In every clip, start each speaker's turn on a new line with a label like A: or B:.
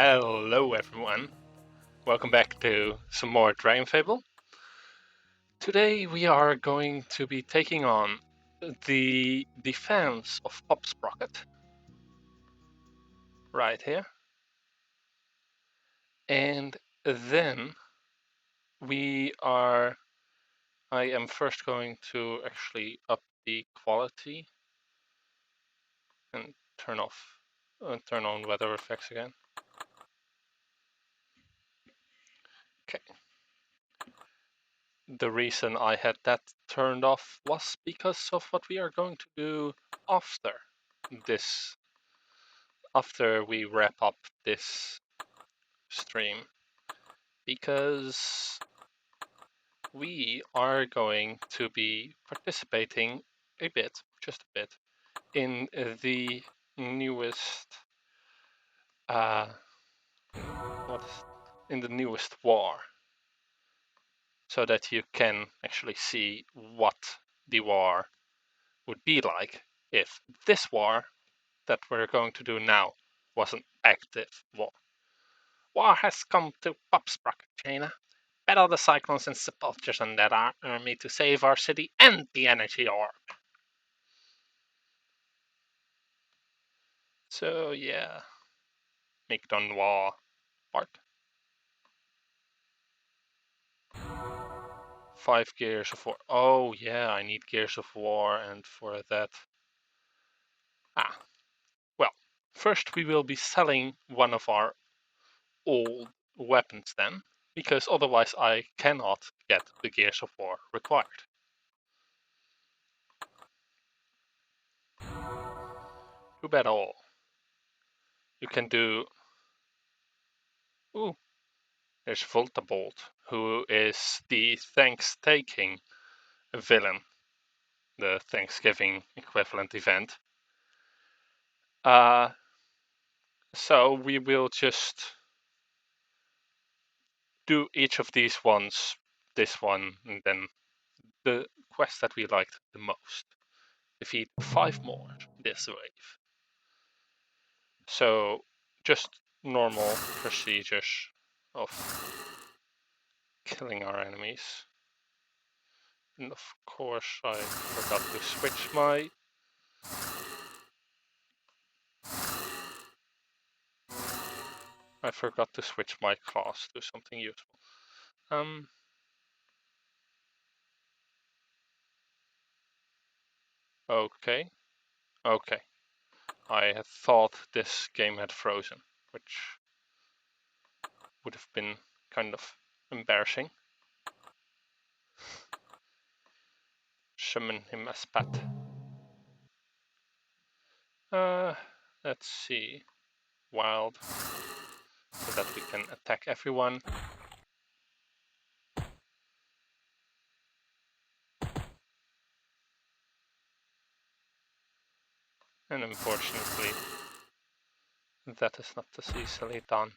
A: Hello everyone, welcome back to some more Dragonfable. Today we are going to be taking on the defense of Pop Sprocket, right here. And then I am first going to actually up the quality and turn on weather effects again. Okay. The reason I had that turned off was because of what we are going to do after this, after we wrap up this stream, because we are going to be participating a bit, just a bit, in the newest, in the newest war, so that you can actually see what the war would be like if this war that we're going to do now was an active war. War has come to Pop Sprocket, Jaina. Battle the Cyclones and Sepulchres and that army to save our city and the energy orb. So yeah, Migdon War part. 5 Gears of War. Oh yeah, I need Gears of War, and for that... well, first we will be selling one of our old weapons then, because otherwise I cannot get the Gears of War required. Too bad all. You can do... Ooh, there's Voltabolt, who is the Thanks-taking villain, the Thanksgiving equivalent event. So we will just do each of these ones, this one, and then the quest that we liked the most. Defeat 5 more this wave. So just normal procedures of killing our enemies. And of course I forgot to switch my... class to something useful. Okay. I had thought this game had frozen, which would have been kind of embarrassing. Summon him as Pat. Let's see. Wild, so that we can attack everyone. And unfortunately, that is not as easily done.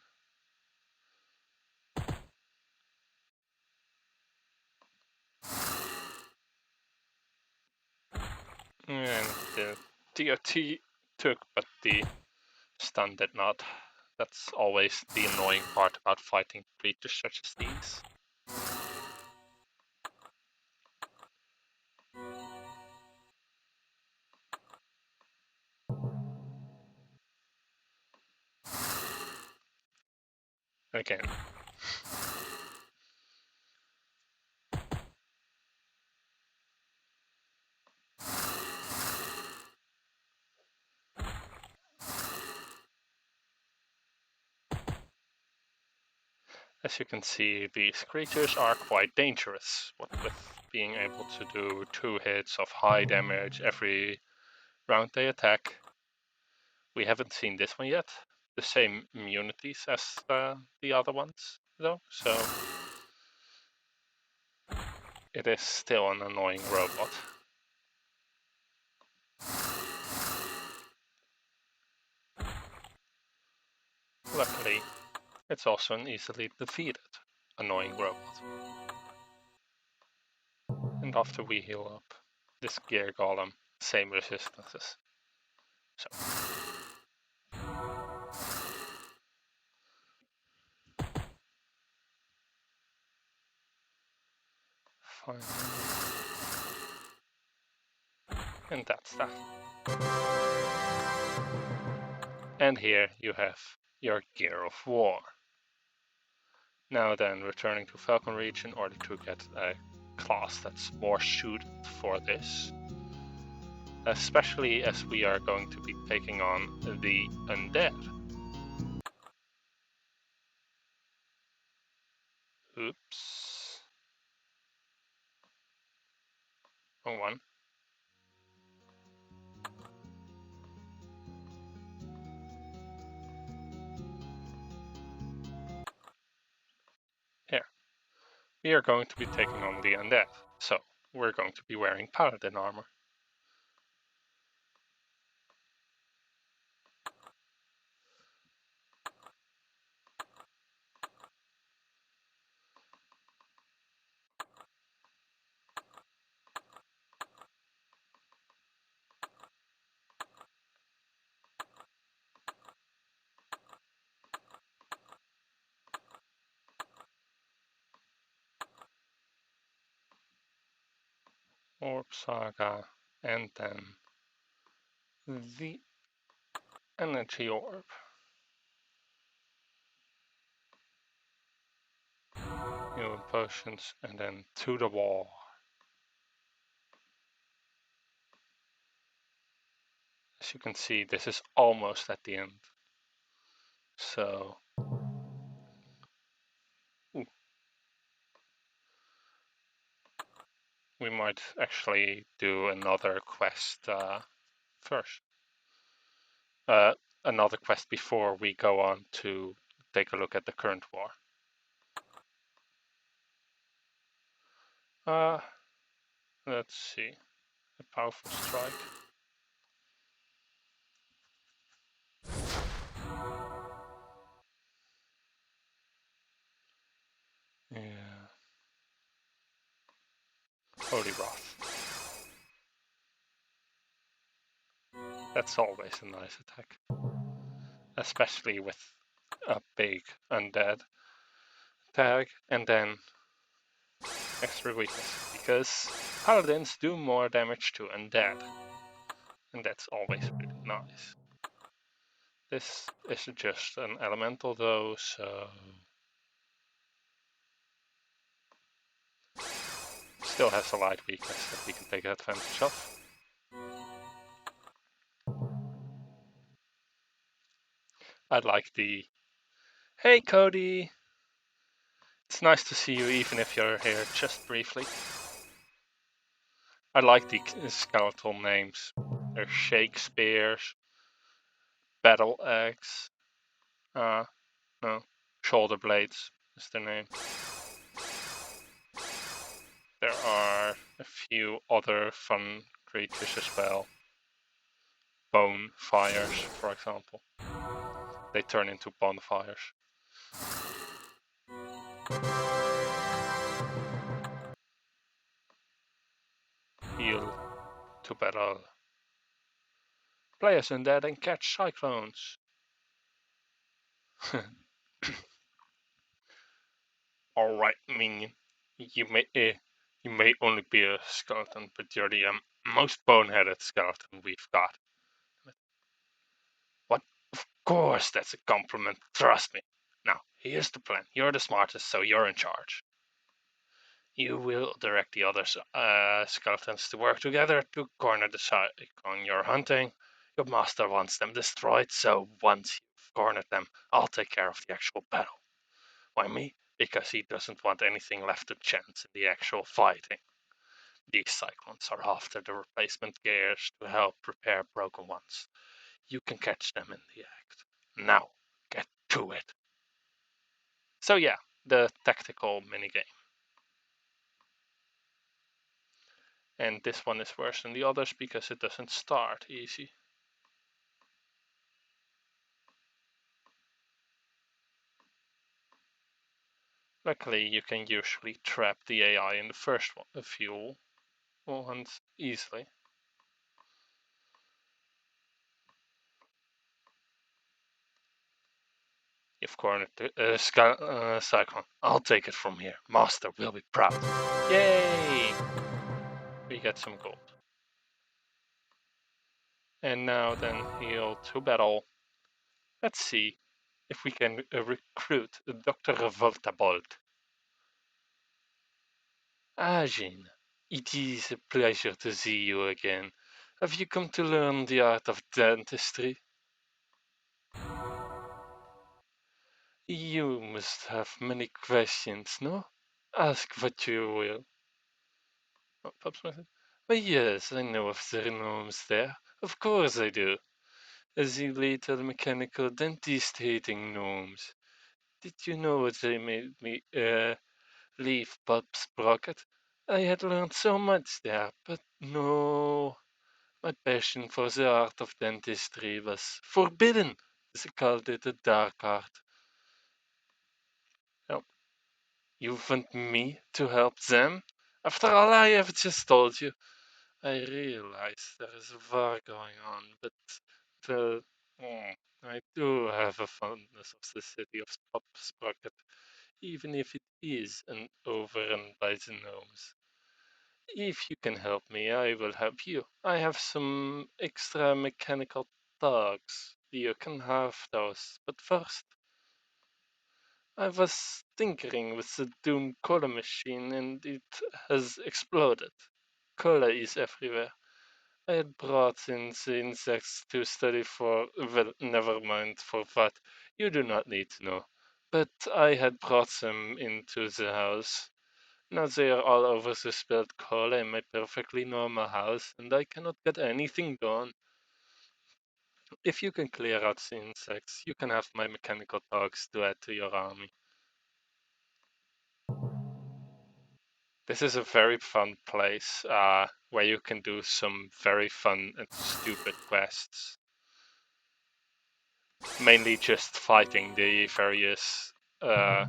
A: And the DOT took, but the stun did not. That's always the annoying part about fighting creatures such as these. Again. As you can see, these creatures are quite dangerous, what with being able to do 2 hits of high damage every round they attack. We haven't seen this one yet. The same immunities as the other ones, though, so it is still an annoying robot. Luckily, it's also an easily defeated annoying robot. And after we heal up this gear golem, same resistances. So Finally. And that's that. And here you have your Gear of War. Now then, returning to Falcon Reach in order to get a class that's more suited for this. Especially as we are going to be taking on the undead. Oops. Wrong one. Here. We are going to be taking on the undead. So, we're going to be wearing paladin armor. Orb Saga, and then the Energy Orb. Healing potions, and then to the wall. As you can see, this is almost at the end. So, we might actually do another quest first. Another quest before we go on to take a look at the current war. Let's see. A powerful strike. Yeah. Holy Wrath. That's always a nice attack. Especially with a big undead tag, and then extra weakness, because paladins do more damage to undead, and that's always really nice. This is just an elemental though, so still has a light weakness that we can take advantage of. I like the "Hey Cody, it's nice to see you even if you're here just briefly." I like the skeletal names. They're Shakespeare's, Battle Axe, no, Shoulder Blades is their name. There are a few other fun creatures as well. Bone fires, for example. They turn into bonfires. Heal to battle. Play as undead and catch cyclones. Alright, minion. You may only be a skeleton, but you're the most boneheaded skeleton we've got. What? Of course, that's a compliment. Trust me. Now, here's the plan. You're the smartest, so you're in charge. You will direct the other skeletons to work together to corner the cyclone you're hunting. Your master wants them destroyed, so once you've cornered them, I'll take care of the actual battle. Why me? Because he doesn't want anything left to chance in the actual fighting. These cyclones are after the replacement gears to help repair broken ones. You can catch them in the act. Now, get to it. So yeah, the tactical minigame. And this one is worse than the others because it doesn't start easy. Luckily, you can usually trap the AI in the first one, the fuel ones easily. You've cornered the cyclone. I'll take it from here. Master will be proud. Yay! We get some gold. And now then heal to battle. Let's see if we can recruit Dr. Voltabolt. Ah, Jean, it is a pleasure to see you again. Have you come to learn the art of dentistry? You must have many questions, no? Ask what you will. Oh, Pops said, "Why, yes, I know of the gnomes there. Of course I do. As you little mechanical dentist hating gnomes. Did you know they made me leave Pops Sprocket? I had learned so much there, but no, my passion for the art of dentistry was forbidden. They called it a dark art. Well, you want me to help them? After all I have just told you, I realize there is a war going on, but the, I do have a fondness of the city of Sprocket, even if it is an overrun by the gnomes. If you can help me, I will help you. I have some extra mechanical dogs. You can have those. But first, I was tinkering with the Doom cola machine and it has exploded. Cola is everywhere. I had brought in the insects to study for, well, never mind for what. You do not need to know. But I had brought them into the house. Now they are all over the spilled cola in my perfectly normal house, and I cannot get anything done. If you can clear out the insects, you can have my mechanical dogs to add to your army. This is a very fun place where you can do some very fun and stupid quests. Mainly just fighting the uh,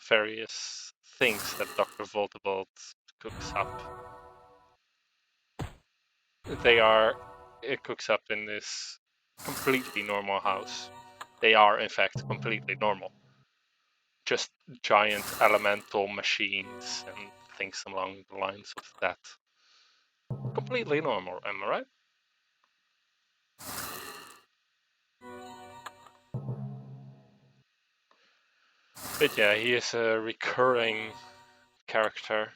A: various things that Dr. Voltavolt cooks up. They are It cooks up in this completely normal house. They are in fact completely normal. Just giant elemental machines and things along the lines of that. Completely normal, am I right? But yeah, he is a recurring character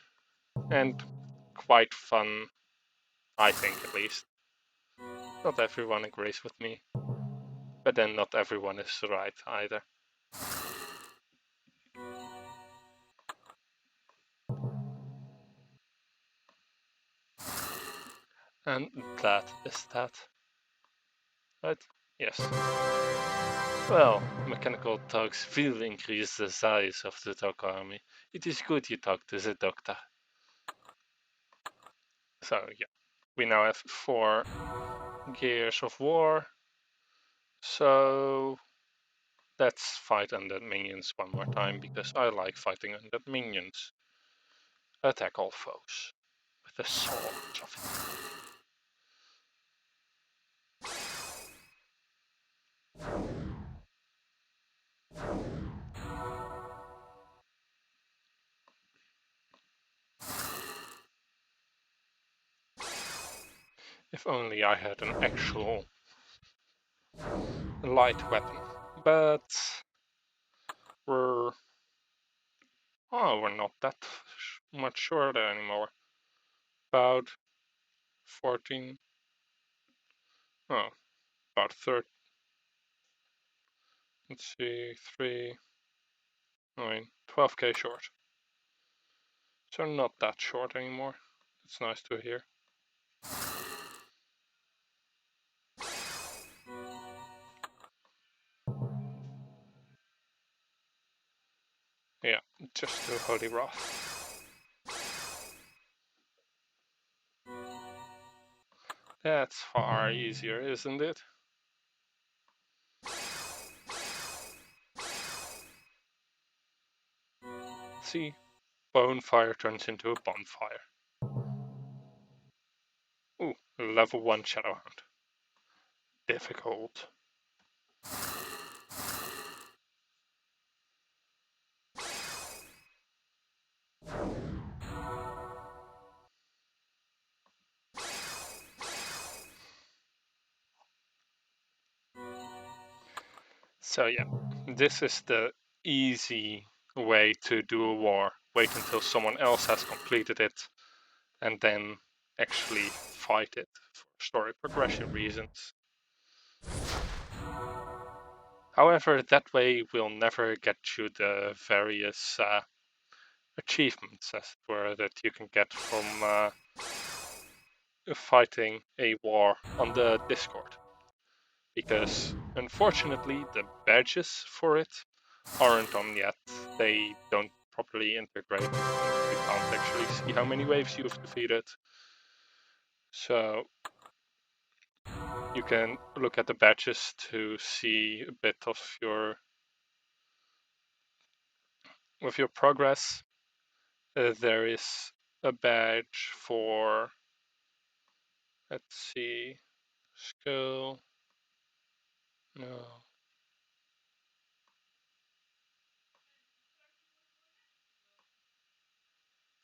A: and quite fun, I think at least. Not everyone agrees with me, but then not everyone is right either. And that is that. Right? Yes. Well, mechanical dogs will increase the size of the dog army. It is good you talk to the doctor. So yeah, we now have 4 gears of war. So let's fight undead minions one more time because I like fighting undead minions. Attack all foes with the sword of If only I had an actual light weapon. But we're we're not that much shorter anymore. About 14. Oh, about 30. Let's see, 3, 9, 12k short. So not that short anymore. It's nice to hear. Yeah, just to Holy Wrath. That's far easier, isn't it? See, Bonefire turns into a bonfire. Ooh, level 1 Shadowhound. Difficult. So yeah, this is the easy way to do a war. Wait until someone else has completed it and then actually fight it for story progression reasons. However, that way we'll never get you the various achievements, as it were, that you can get from fighting a war on the Discord. Because unfortunately, the badges for it aren't on yet. They don't properly integrate, and you can't actually see how many waves you've defeated. So you can look at the badges to see a bit of your progress. There is a badge for, let's see, skill. No,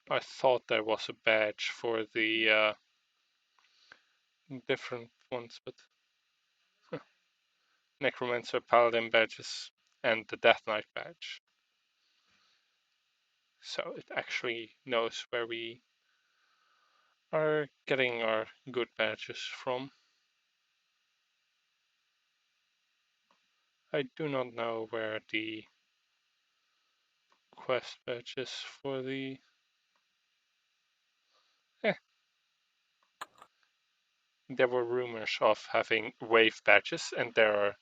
A: I thought there was a badge for the different ones, but Necromancer Paladin badges and the Death Knight badge. So it actually knows where we are getting our good badges from. I do not know where the quest badges for the... There were rumors of having wave badges, and there are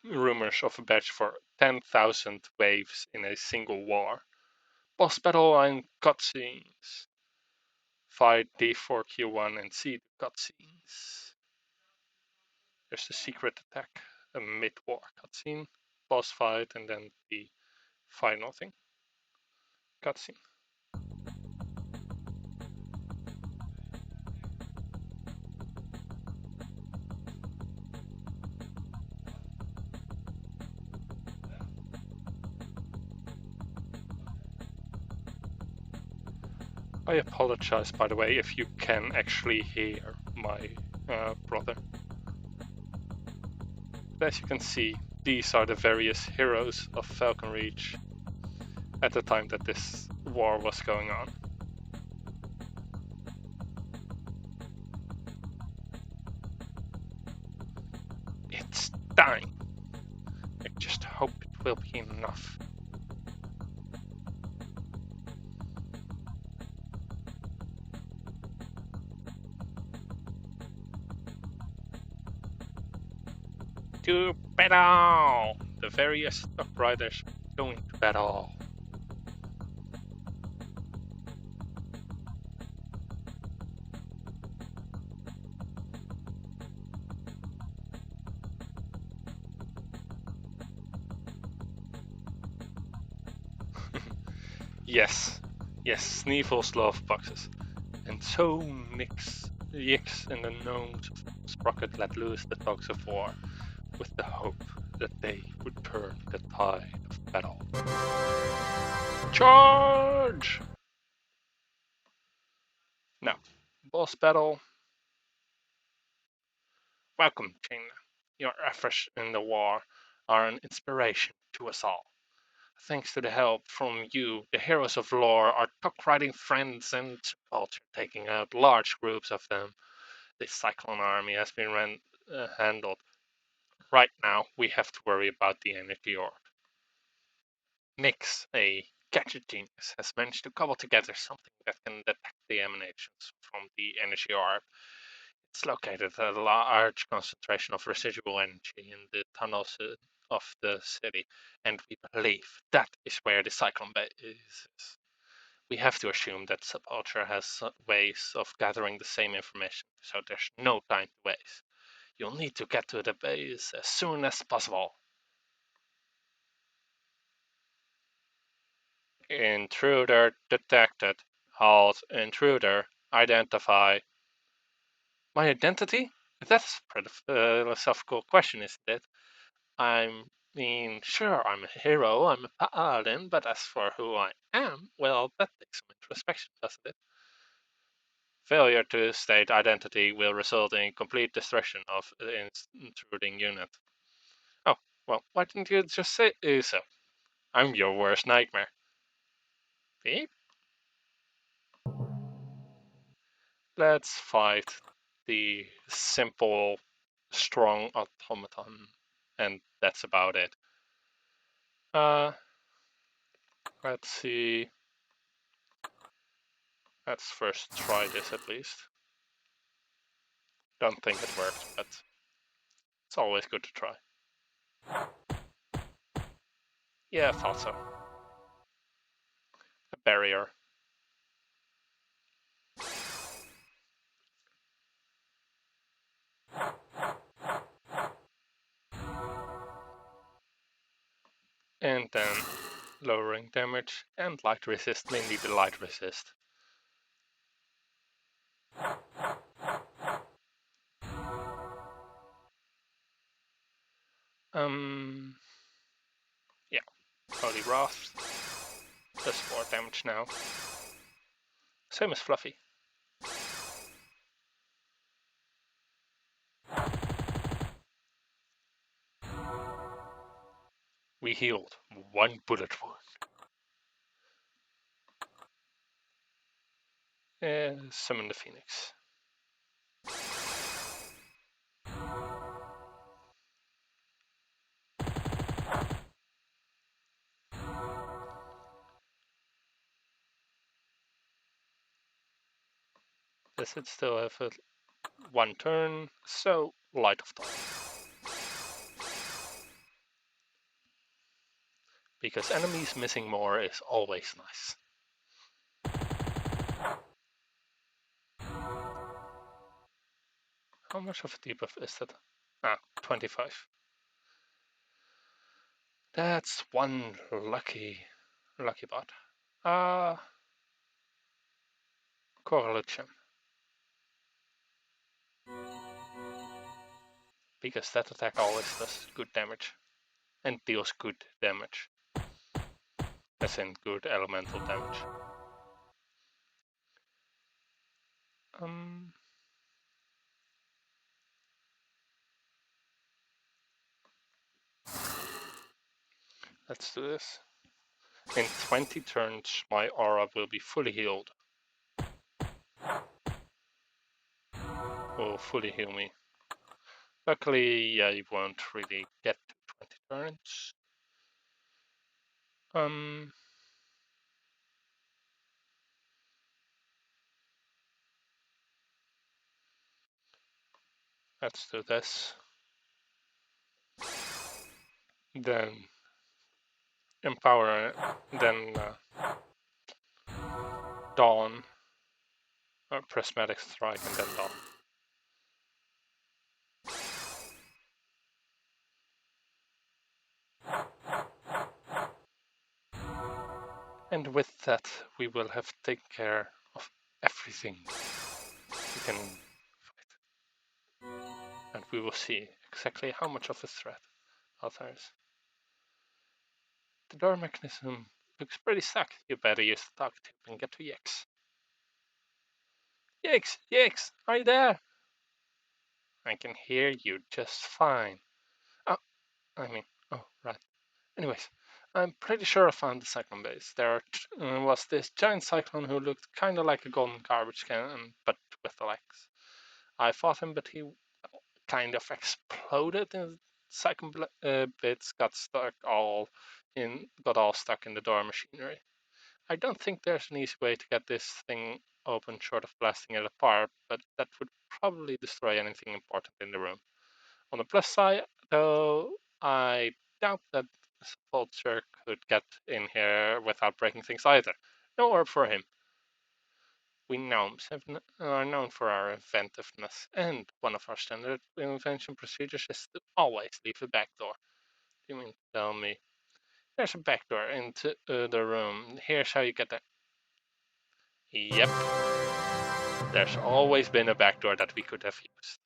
A: rumors of a badge for 10,000 waves in a single war. Boss battle and cutscenes. Fight D4Q1 and see the cutscenes. There's the secret attack, a mid-war cutscene, boss fight, and then the final thing. Cutscene. I apologize, by the way, if you can actually hear my brother. But as you can see, these are the various heroes of Falcon Reach at the time that this war was going on. It's dying. I just hope it will be enough. To battle! The various stock riders going to battle. Yes, Sneevel's love boxes. And so Yix and the gnomes of Sprocket let loose the dogs of war, with the hope that they would turn the tide of battle. Charge! Now, boss battle. Welcome, Chain. Your efforts in the war are an inspiration to us all. Thanks to the help from you, the heroes of lore are talk-riding friends and culture, taking out large groups of them. The Cyclone army has been handled. Right now, we have to worry about the energy orb. Nix, a gadget genius, has managed to cobble together something that can detect the emanations from the energy orb. It's located at a large concentration of residual energy in the tunnels of the city, and we believe that is where the Cyclone base is. We have to assume that Subultra has ways of gathering the same information, so there's no time to waste. You'll need to get to the base as soon as possible. Intruder detected. Halt. Intruder. Identify. My identity? That's a pretty philosophical question, isn't it? I mean, sure, I'm a hero, I'm a paladin, but as for who I am, well, that takes some introspection, doesn't it? Failure to state identity will result in complete destruction of the intruding unit. Oh, Well, why didn't you just say so? I'm your worst nightmare. Beep. Let's fight the simple, strong automaton, and that's about it. Let's see. Let's first try this at least. Don't think it worked, but it's always good to try. Yeah, I thought so. A barrier. And then lowering damage and light resist, mainly the light resist. Yeah, Holy Wrath does more damage now. Same as Fluffy. We healed one bullet wound. Summon the Phoenix. Does it still have a one turn? So, Light of Dawn. Because enemies missing more is always nice. How much of a debuff is that? 25. That's one lucky bot. Correlation. Because that attack always does good damage. And deals good damage. As in good elemental damage. Let's do this. In 20 turns, my aura will be fully healed. Will fully heal me. Luckily, I won't really get to 20 turns. Let's do this. Then empower, then Dawn, or Prismatic Strike, and then Dawn. And with that, we will have taken care of everything we can fight. And we will see exactly how much of a threat Altair is. The door mechanism looks pretty stuck. You better use the dog tip and get to Yix. Yix, are you there? I can hear you just fine. Oh, right. Anyways, I'm pretty sure I found the cyclone base. There was this giant cyclone who looked kind of like a golden garbage can, but with legs. I fought him, but he kind of exploded in cyclone bits, got all stuck in the door machinery. I don't think there's an easy way to get this thing open short of blasting it apart, but that would probably destroy anything important in the room. On the plus side, though, I doubt that Vulture could get in here without breaking things either. No orb for him. We gnomes are known for our inventiveness, and one of our standard invention procedures is to always leave a back door. You mean tell me? There's a back door into the room. Here's how you get there. Yep. There's always been a back door that we could have used.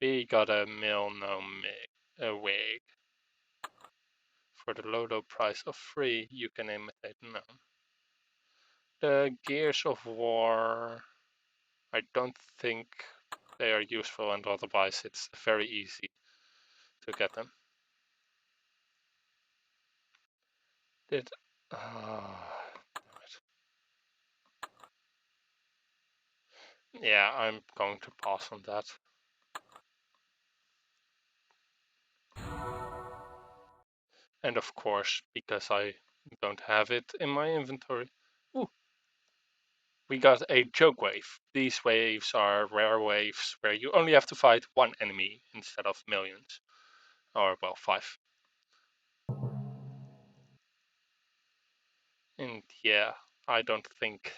A: We got a mill gnome wig. For the low price of 3, you can imitate gnome. The Gears of War, I don't think they are useful, and otherwise it's very easy to get them. Did yeah, I'm going to pass on that. And of course, because I don't have it in my inventory. Ooh, we got a joke wave. These waves are rare waves where you only have to fight one enemy instead of millions. Or, well, 5. And yeah, I don't think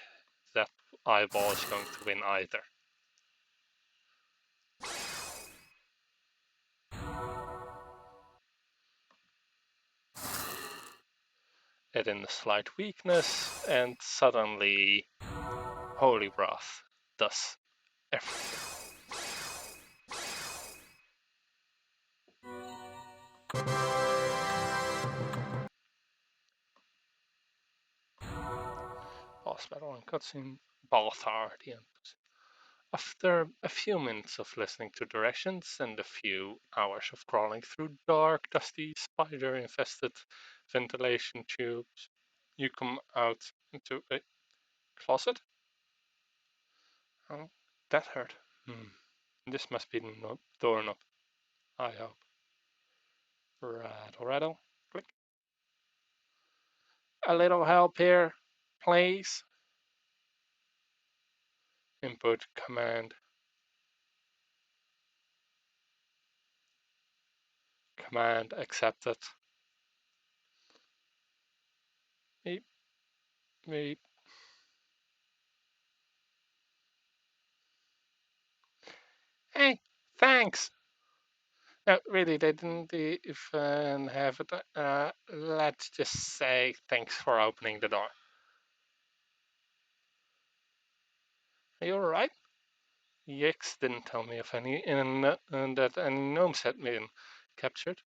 A: that eyeball is going to win either. Add in a slight weakness, and suddenly Holy Wrath does everything. Boss battle and cutscene. Balthar, the end. After a few minutes of listening to directions and a few hours of crawling through dark, dusty, spider infested ventilation tubes, you come out into a closet? Oh, that hurt. This must be the doorknob, I hope. Rattle, rattle, click. A little help here, please. Input command. Command accepted. Beep, beep. Hey, thanks. No, really, they didn't even have it. Let's just say thanks for opening the door. Are you alright? Yix didn't tell me if any that any gnomes had been captured.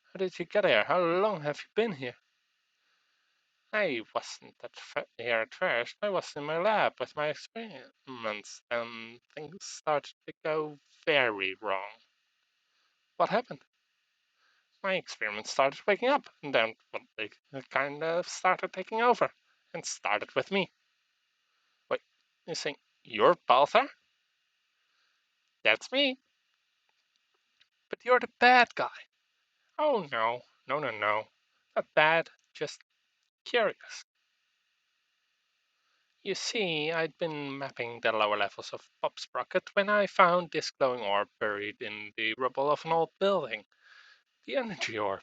A: How did you get here? How long have you been here? I wasn't here at first. I was in my lab with my experiments, and things started to go very wrong. What happened? My experiments started waking up, and then they kind of started taking over, and started with me. Wait, you saying you're Balthar? That's me. But you're the bad guy. Oh no, no, no, no. Not bad, just curious. You see, I'd been mapping the lower levels of Pop Sprocket when I found this glowing orb buried in the rubble of an old building. The energy orb.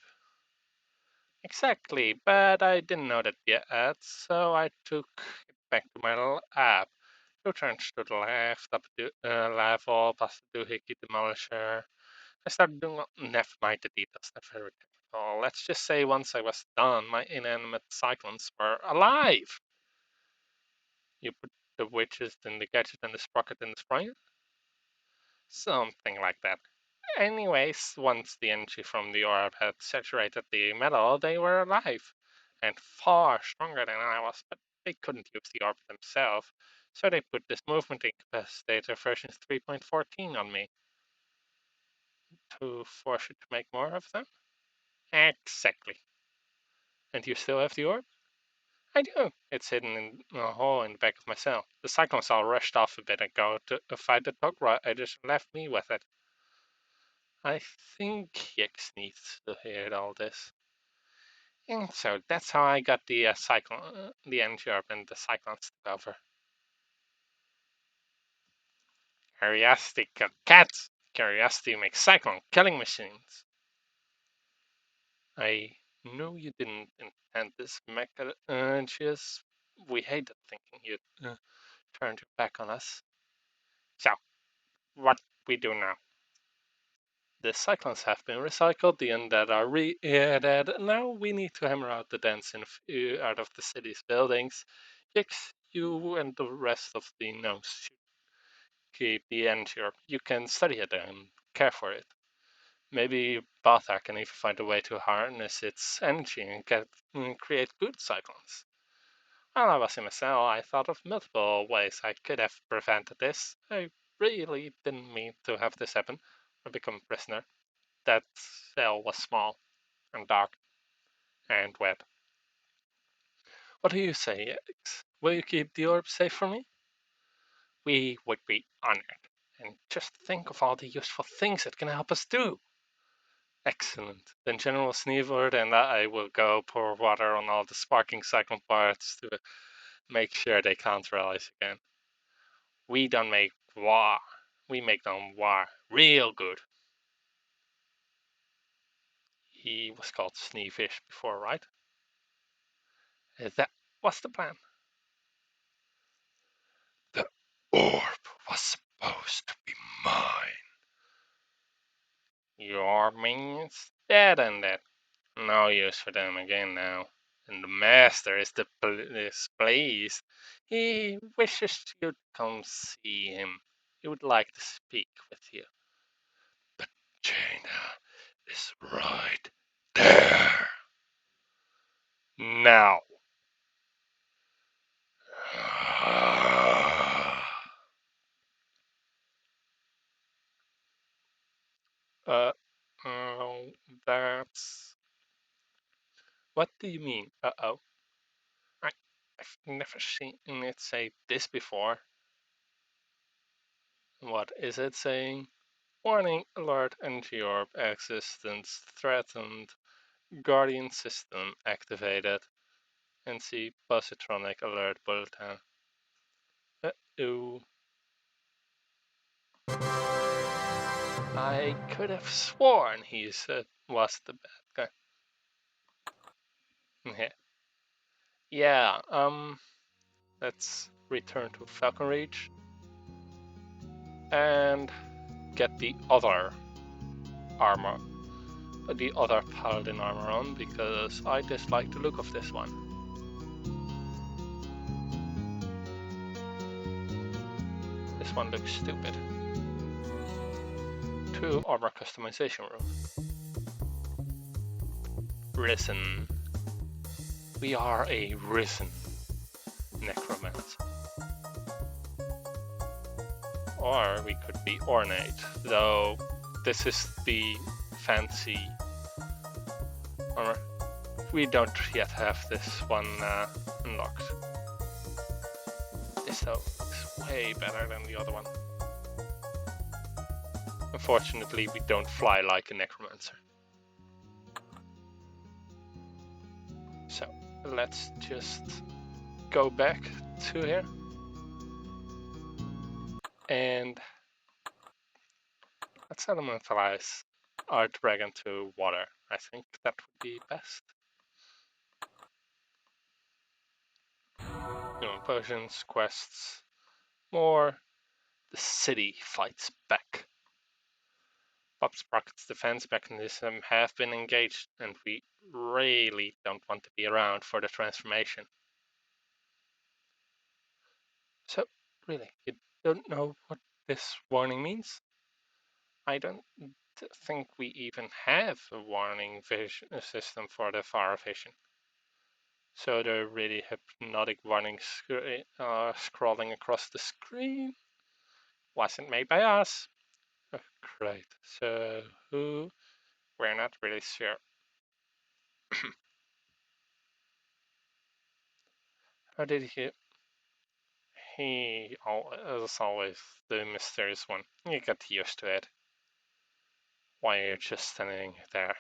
A: Exactly, but I didn't know that yet, so I took it back to my lab. Two turns to the left, up the level, past the doohickey demolisher. I started doing, never mind the details, they're very technical. Let's just say once I was done, my inanimate cyclones were alive. You put the witches in the gadget and the sprocket in the spring? Something like that. Anyways, once the energy from the orb had saturated the metal, they were alive. And far stronger than I was, but they couldn't use the orb themselves. So they put this movement incapacitator version 3.14 on me. To force you to make more of them? Exactly. And you still have the orb? I do. It's hidden in a hole in the back of my cell. The cyclones all rushed off a bit ago to fight the dog riders and left me with it. I think Hicks needs to hear all this. And so that's how I got the cyclone, the energy orb and the cyclones took over. Curiosity killed cats. Curiosity makes cyclone killing machines. I know you didn't intend this, Mecha. We hated thinking you'd turned your back on us. So, what we do now? The cyclones have been recycled, the undead are re-dead. Now we need to hammer out the dents in a few out of the city's buildings. Yix, you and the rest of the gnomes should keep the energy. You can study it and care for it. Maybe Balthar can even find a way to harness its energy and create good cyclones. While I was in my cell, I thought of multiple ways I could have prevented this. I really didn't mean to have this happen or become a prisoner. That cell was small and dark and wet. What do you say, X? Will you keep the orb safe for me? We would be honored. And just think of all the useful things it can help us do. Excellent. Then General Sneevord and I will go pour water on all the sparking cyclone parts to make sure they can't rise again. We don't make war. We make them war real good. He was called Sneefish before, right? That was the plan. The orb was supposed to be mine. Your minions dead and dead. No use for them again now. And the master is displeased. He wishes you'd come see him. He would like to speak with you. But Jaina is right there. Now. Uh, that's... What do you mean, uh-oh? I've never seen it say this before. What is it saying? Warning, alert, anti-orb existence threatened. Guardian system activated. NC positronic alert bulletin. Uh-oh. I could have sworn he was the bad guy. Yeah, let's return to Falcon Reach and get the other armor, the other paladin armor on, because I dislike the look of this one. This one looks stupid. 2 armor customization rooms. Risen. We are a risen necromancer. Or we could be ornate, though this is the fancy armor. We don't yet have this one unlocked. This though looks way better than the other one. Unfortunately, we don't fly like a necromancer. So let's just go back to here and let's elementalize our dragon to water. I think that would be best. Potions, quests, more. The city fights back. Bob Sprocket's defense mechanism have been engaged, and we really don't want to be around for the transformation. So, really, you don't know what this warning means? I don't think we even have a warning vision system for the far vision. So the really hypnotic warning scrolling across the screen wasn't made by us. Oh, great. So who? We're not really sure. How did he? He is always the mysterious one. You get used to it. Why are you just standing there?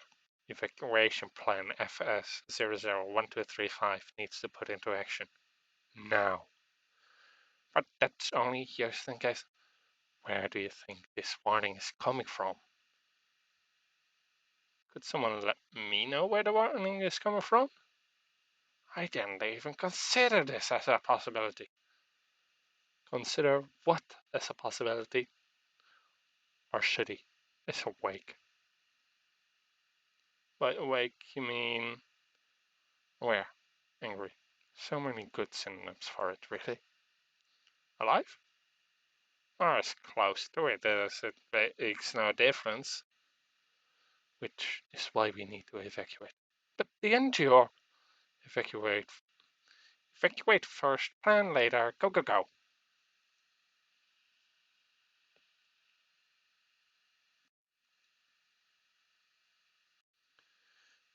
A: Evacuation plan FS001235 needs to put into action. Now. But that's only just in case. Where do you think this warning is coming from? Could someone let me know where the warning is coming from? I didn't even consider this as a possibility. Consider what as a possibility? Or should he? Is awake. By awake, you mean where? Angry. So many good synonyms for it, really. Alive? Or as close to it as it makes no difference. Which is why we need to evacuate. But the NGO evacuate. Evacuate first, plan later. Go, go, go.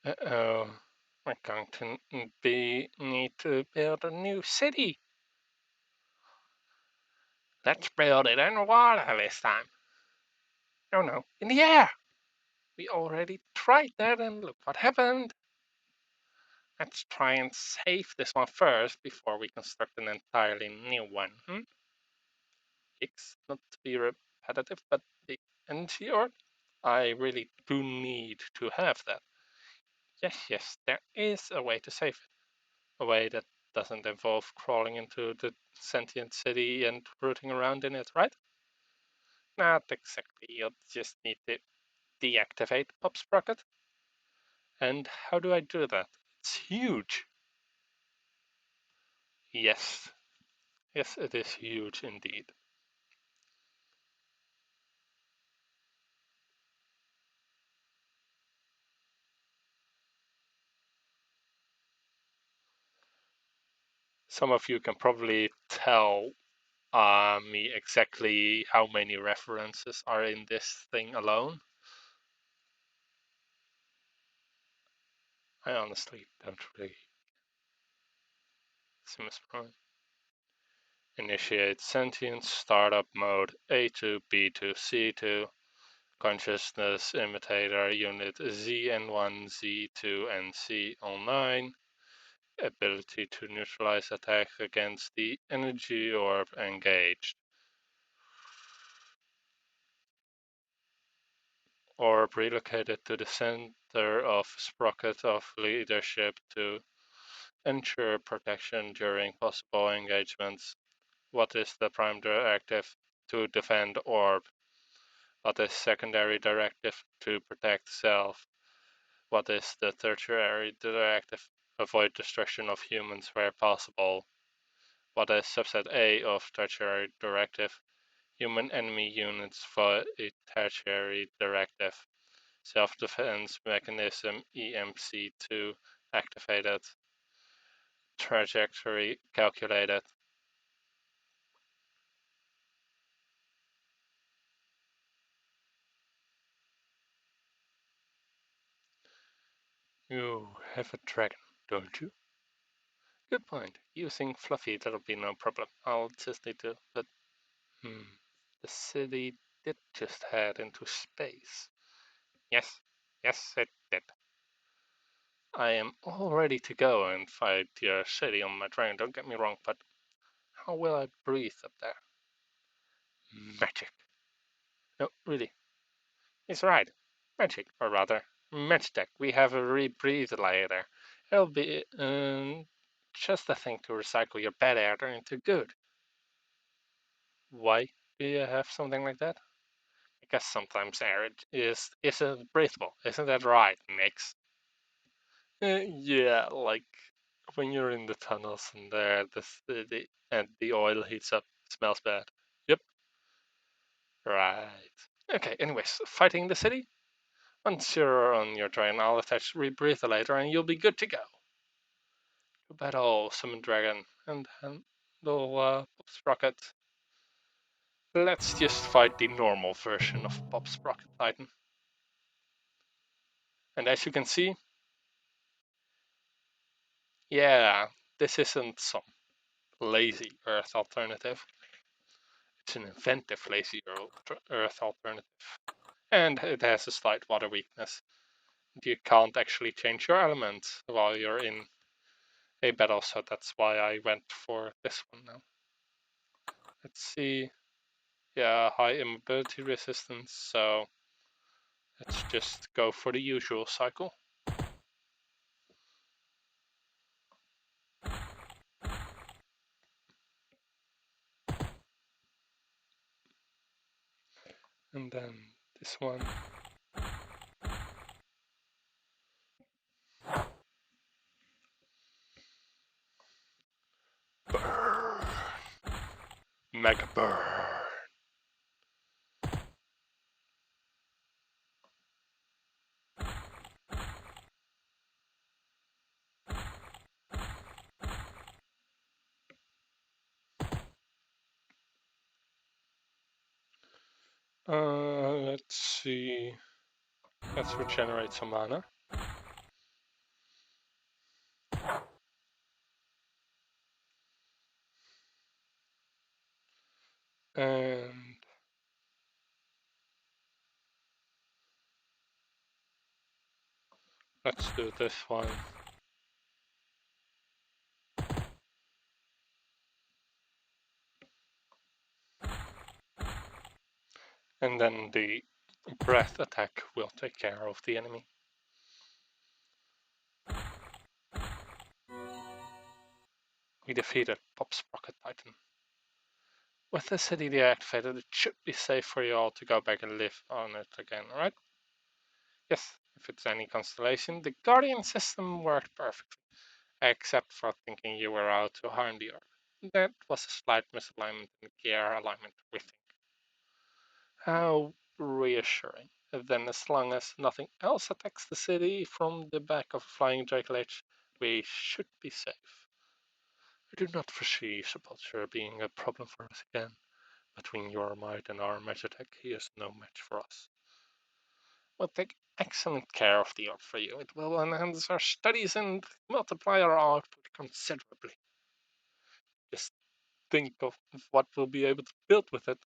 A: Uh-oh. We're going to need to build a new city. Let's build it in water this time. Oh no, in the air. We already tried that and look what happened. Let's try and save this one first before we construct an entirely new one. Not to be repetitive, but the energy ore, I really do need to have that. Yes, there is a way to save it. A way that doesn't involve crawling into the sentient city and rooting around in it, right? Not exactly. You'll just need to deactivate Pop Sprocket. And how do I do that? It's huge. Yes. Yes, it is huge indeed. Some of you can probably tell me exactly how many references are in this thing alone. I honestly don't really. Sims Prime. Initiate sentience, startup mode A2, B2, C2, consciousness imitator unit ZN1, Z2, and C09. Ability to neutralize attack against the energy orb engaged. Orb relocated to the center of Sprocket of Leadership to ensure protection during possible engagements. What is the prime directive? To defend orb. What is secondary directive? To protect self. What is the tertiary directive? Avoid destruction of humans where possible. What is subset A of tertiary directive? Human enemy units for a tertiary directive. Self-defense mechanism EMC2 activated. Trajectory calculated. You have a dragon, don't you? Good point. Using Fluffy, that'll be no problem. I'll just need to. But, the city did just head into space. Yes, yes, it did. I am all ready to go and fight your city on my dragon, don't get me wrong, but how will I breathe up there? Magic. No, really. He's right. Magic, or rather, Magitech. We have a rebreather. It'll be just a thing to recycle your bad air into good. Why do you have something like that? Because sometimes air isn't breathable. Isn't that right, Nix? Yeah, like when you're in the tunnels and the oil heats up, it smells bad. Yep, right. Okay, anyways, fighting the city? Once you're on your train, I'll attach Rebreather and you'll be good to go. To battle Summon Dragon and handle Pop Sprocket. Let's just fight the normal version of Pop Sprocket Titan. And as you can see, yeah, this isn't some lazy Earth alternative. It's an inventive lazy Earth alternative. And it has a slight water weakness. You can't actually change your element while you're in a battle, so that's why I went for this one now. Let's see. Yeah, high immobility resistance, so let's just go for the usual cycle. And then this one. Burn! Mega burn! Let's see. Let's regenerate some mana. Let's do this one. And then the breath attack will take care of the enemy. We defeated Pop's Rocket Titan. With the city deactivated, it should be safe for you all to go back and live on it again, right? Yes, if it's any constellation. The Guardian system worked perfectly, except for thinking you were out to harm the Earth. That was a slight misalignment in gear alignment, we think. How reassuring. Then, as long as nothing else attacks the city from the back of a flying Dracolich, we should be safe. I do not foresee Sepultura being a problem for us again. Between your might and our Magitech, he is no match for us. We'll take excellent care of the Orb for you. It will enhance our studies and multiply our output considerably. Just think of what we'll be able to build with it.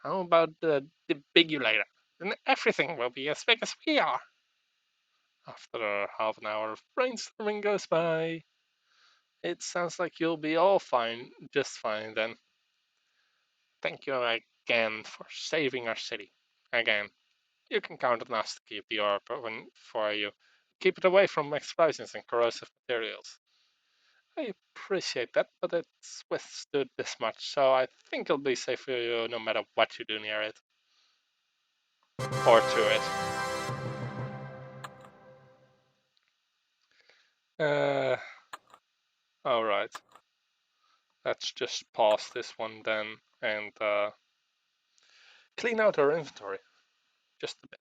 A: How about the Bigulator? Then everything will be as big as we are. After half an hour of brainstorming goes by, it sounds like you'll be all fine, just fine then. Thank you again for saving our city. Again, you can count on us to keep the orb open for you. Keep it away from explosions and corrosive materials. I appreciate that, but it's withstood this much, so I think it'll be safe for you no matter what you do near it. Or to it. Alright. Let's just pause this one then and clean out our inventory. Just a bit.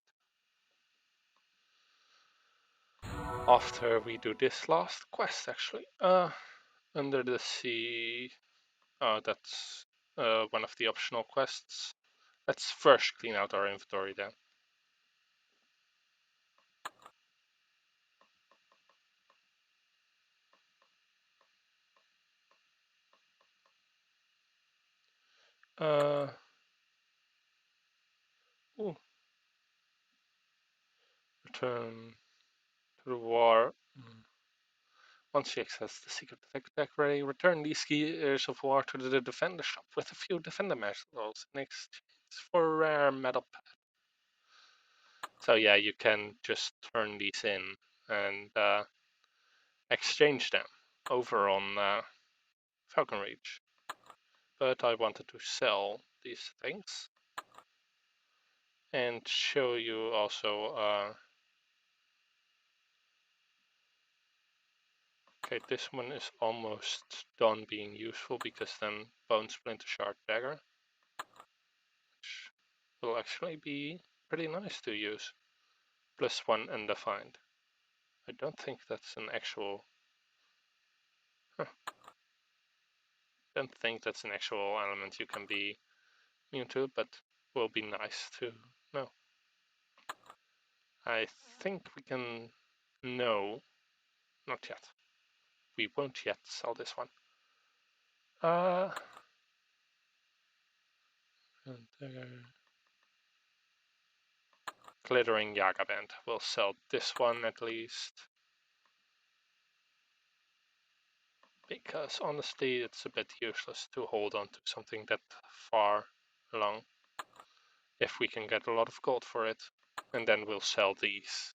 A: After we do this last quest, actually. Under the sea. Oh, that's one of the optional quests. Let's first clean out our inventory then. Ooh. Return to the war. Once you access the secret deck ready, return these gears of war to the defender shop with a few defender medals in exchange for a rare metal pad. So yeah, you can just turn these in and exchange them over on Falcon Reach. But I wanted to sell these things and show you also. Okay, this one is almost done being useful because then Bone Splinter Shard Dagger, which will actually be pretty nice to use. +1 undefined. I don't think that's an actual. Don't think that's an actual element you can be immune to, but will be nice to know. I think we can. No, not yet. We won't yet sell this one. Glittering Yaga Band. We'll sell this one at least. Because honestly, it's a bit useless to hold on to something that far along. If we can get a lot of gold for it, and then we'll sell these.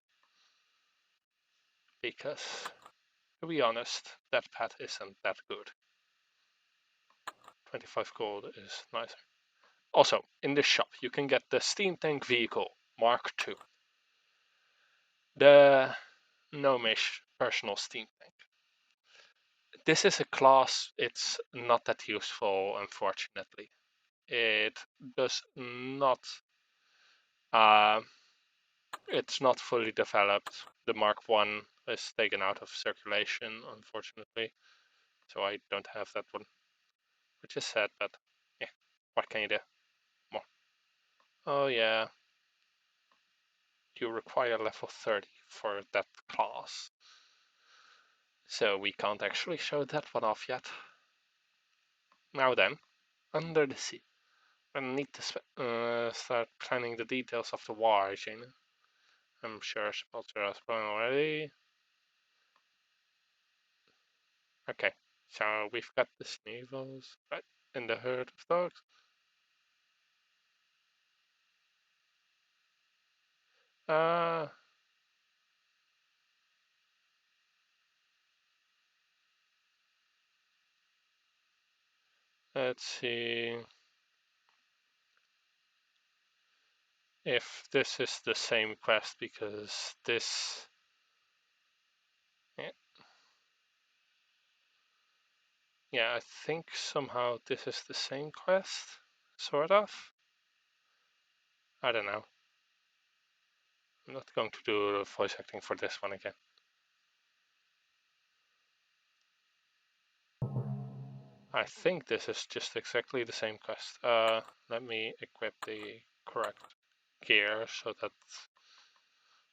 A: Because, to be honest, that pad isn't that good. 25 gold is nicer. Also, in this shop, you can get the Steam Tank Vehicle Mark II. The Gnomish personal Steam Tank. This is a class, it's not that useful, unfortunately. It does not, it's not fully developed. The Mark 1 is taken out of circulation, unfortunately. So I don't have that one, which is sad, but yeah, what can you do? More. Oh yeah, you require level 30 for that class. So we can't actually show that one off yet. Now then, under the sea. I need to start planning the details of the war, Jane. I'm sure Sepultura has blown already. Okay, so we've got the Sneevils right in the herd of dogs. Uh, let's see if this is the same quest, because this, yeah, I think somehow this is the same quest, sort of. I don't know. I'm not going to do the voice acting for this one again. I think this is just exactly the same quest. Let me equip the correct gear so that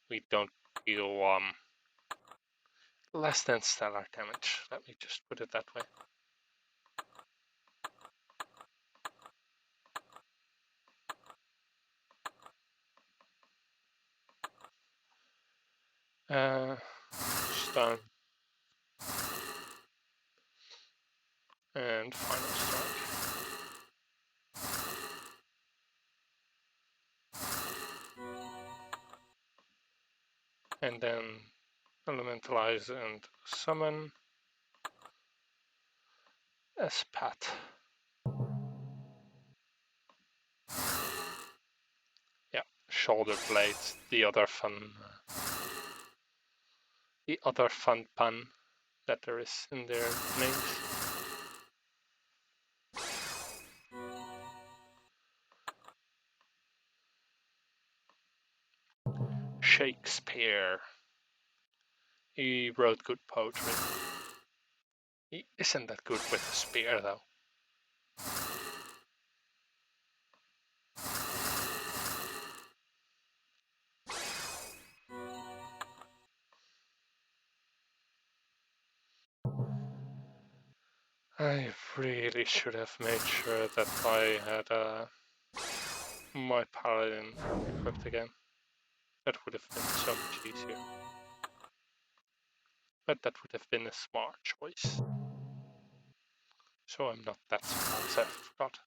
A: we don't deal less than stellar damage. Let me just put it that way. Stun and final strike. And then elementalize and summon a spat. Yeah, shoulder blades, the other fun pun that there is in their names. Shakespeare. He wrote good poetry. He isn't that good with a spear, though. I really should have made sure that I had my paladin equipped again. That would have been so much easier. But that would have been a smart choice. So I'm not that surprised I forgot.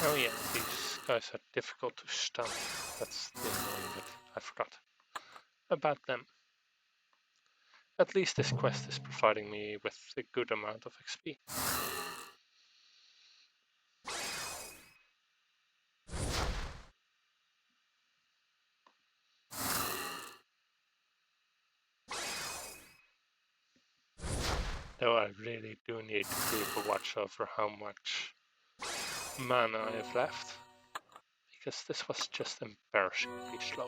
A: Oh yeah, these guys are difficult to stun. That's the annoying bit. I forgot about them. At least this quest is providing me with a good amount of XP. Though I really do need to keep a watch over how much mana I have left, because this was just embarrassingly slow.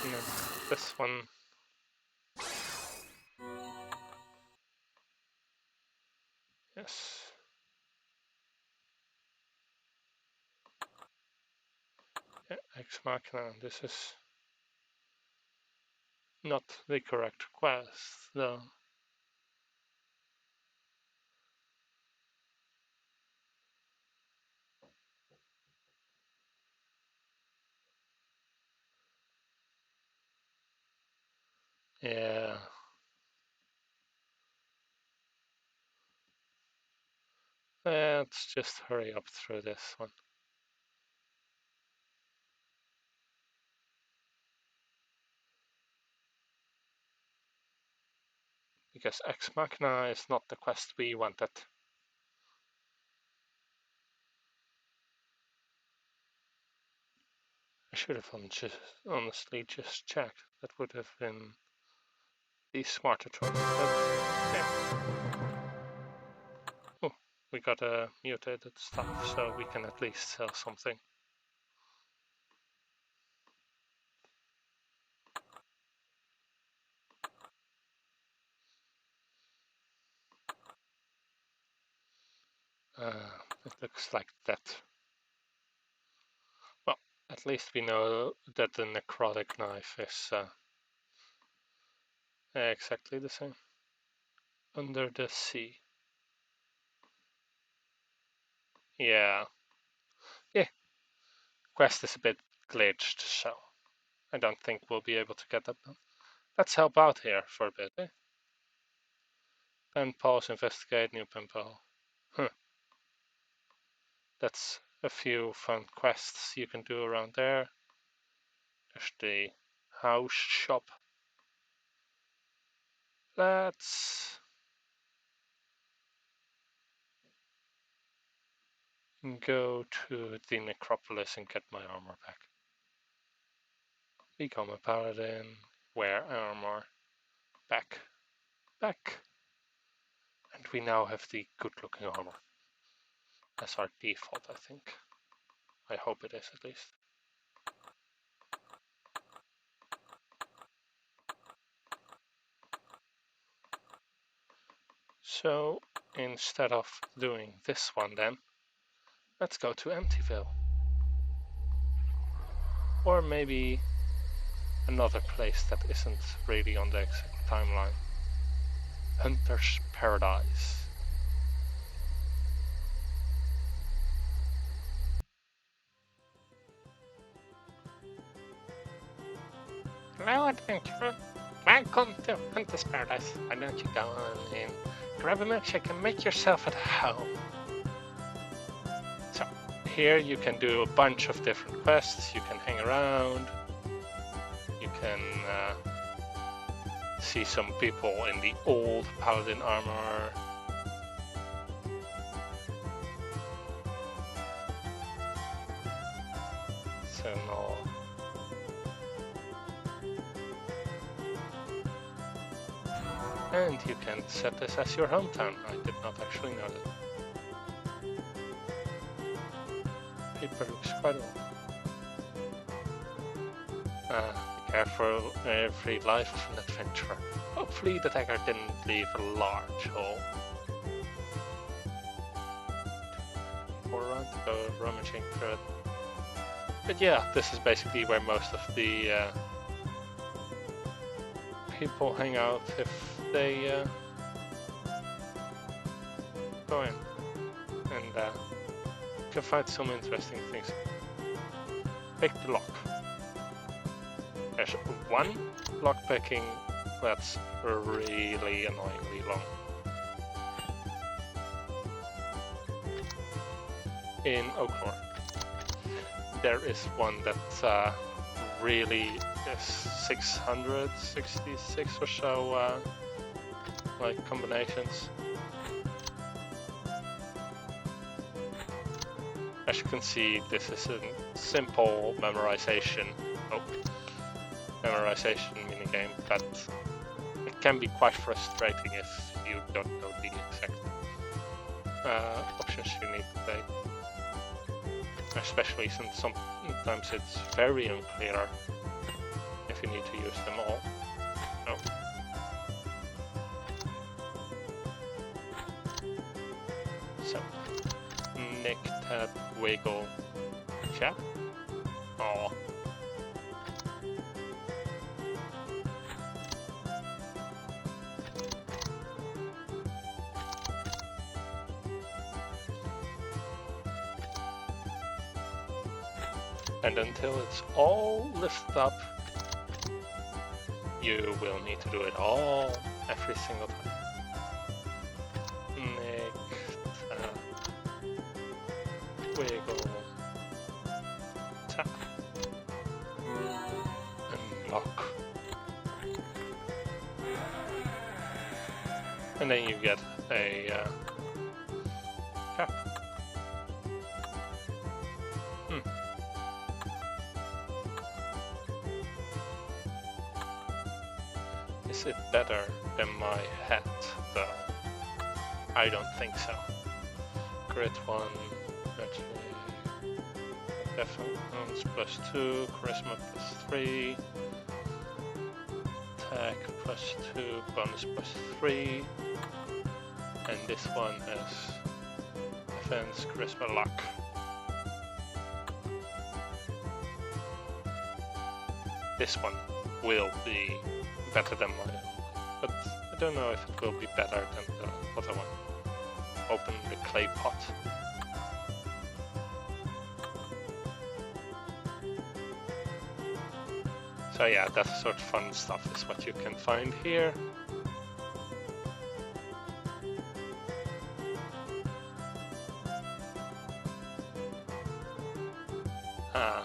A: And then this one, yes. Yeah, Ex Machina, this is not the correct quest, though. Yeah. Let's just hurry up through this one. Because Ex Machina is not the quest we wanted. I should have honestly just checked. That would have been the smarter choice. But, yeah. Oh, we got a mutated stuff, so we can at least sell something. It looks like that. Well, at least we know that the necrotic knife is exactly the same. Under the sea. Yeah. Yeah. Quest is a bit glitched, so I don't think we'll be able to get that done. Let's help out here for a bit, eh? Pen pals, investigate, new pen pal. Huh. That's a few fun quests you can do around there. There's the house shop. Let's go to the necropolis and get my armor back. Become a paladin, wear armor, back, back. And we now have the good looking armor. That's our default, I think. I hope it is at least. So instead of doing this one then, let's go to Emptyville. Or maybe another place that isn't really on the exact timeline. Hunter's Paradise. Hello, adventurer. Welcome to Hunter's Paradise. Why don't you go on in, grab a milkshake and make yourself at home. So, here you can do a bunch of different quests. You can hang around. You can see some people in the old paladin armor. So no. And you can set this as your hometown. I did not actually know that. Paper looks quite old. Be careful, every life of an adventurer. Hopefully the dagger didn't leave a large hole. For around to go rummaging through it. But yeah, this is basically where most of the people hang out if they go in. And you can find some interesting things. Pick the lock. There's one lock picking that's really annoyingly long. In Oakhorn. There is one that really is 666 or so like combinations. As you can see, this is a simple memorization minigame, but it can be quite frustrating if you don't know the exact options you need to take. Especially since sometimes it's very unclear if you need to use them all. No. So, Nick, Tab, Wiggle, Chap. Oh. And until it's all lifted up, you will need to do it all every single time. Nick, wiggle, tap, and lock. And then you get a cap. Is it better than my hat, though? I don't think so. Grit 1, actually, defense +2, charisma +3, attack +2, bonus +3, and this one has defense, charisma, luck. This one will be better than mine, but I don't know if it will be better than the other one. Open the clay pot. So yeah, that sort of fun stuff is what you can find here. Ah.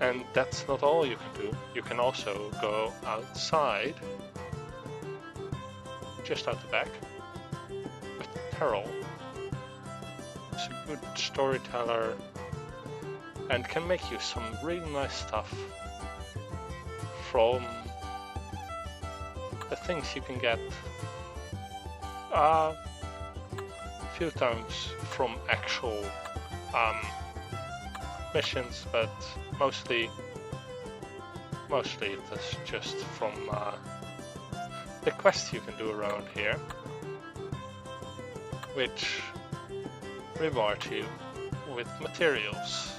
A: And that's not all you can do. You can also go outside, just out the back, with Terrell. He's a good storyteller and can make you some really nice stuff from the things you can get a few times from actual missions, but mostly it is just from the quests you can do around here, which reward you with materials.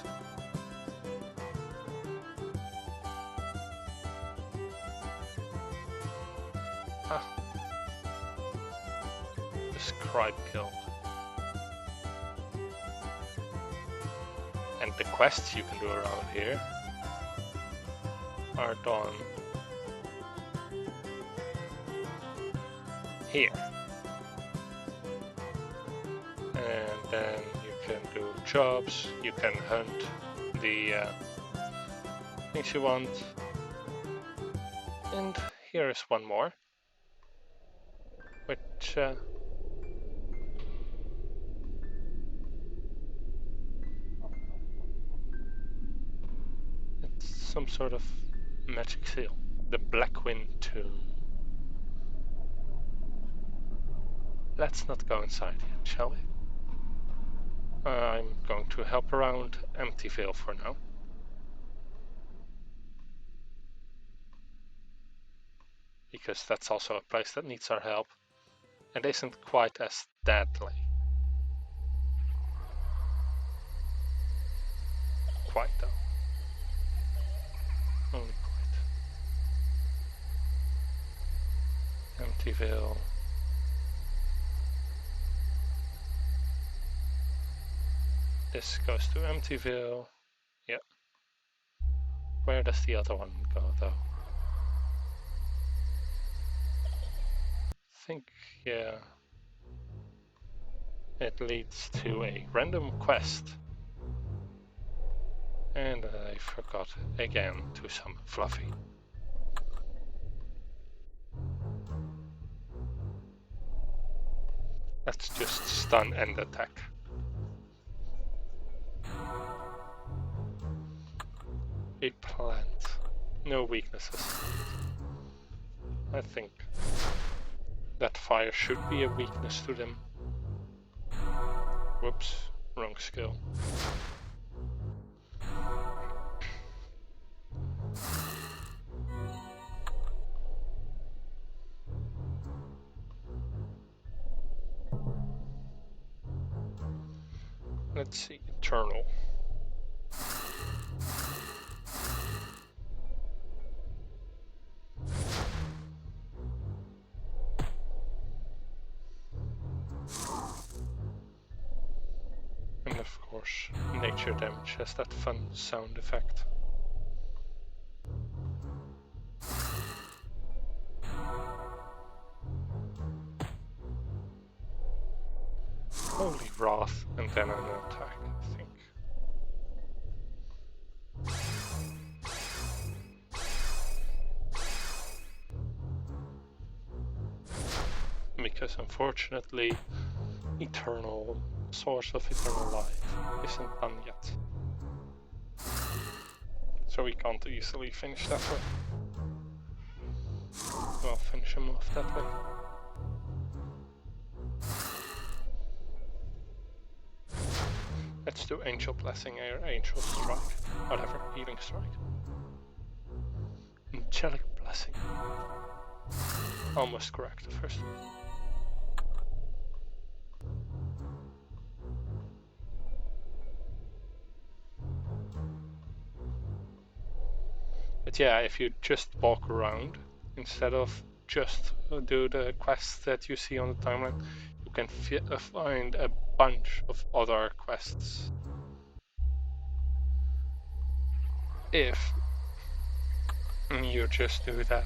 A: The scribe guild. And the quests you can do around here are done here. And then you can do jobs, you can hunt the things you want. And here is one more, which it's some sort of magic seal. The Blackwind Tomb. Let's not go inside yet, shall we? I'm going to help around Emptyvale for now. Because that's also a place that needs our help and isn't quite as deadly. Quite though. Only quite. Emptyvale. This goes to Emptyvale. Yeah. Where does the other one go though? I think, yeah. It leads to a random quest. And I forgot again to summon Fluffy. Let's just stun and attack. A plant. No weaknesses. I think that fire should be a weakness to them. Whoops, wrong skill. Let's see, Eternal. And of course, nature damage has that fun sound effect. Holy Wrath, and then an attack, I think. Because unfortunately, eternal source of eternal life isn't done yet. So we can't easily finish that way. Well, finish him off that way. Let's do Angel Blessing or Angel Strike. Whatever, Healing Strike. Angelic Blessing. Almost correct, the first one. But yeah, if you just walk around, instead of just do the quests that you see on the timeline, you can find a bunch of other quests. If you just do that.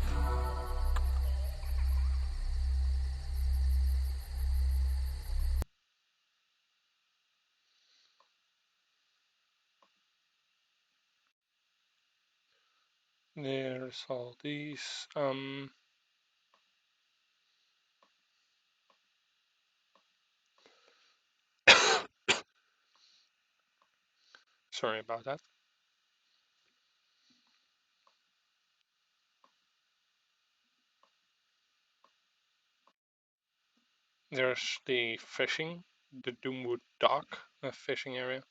A: There's all these. Sorry about that. There's the fishing, the Doomwood Dock fishing area.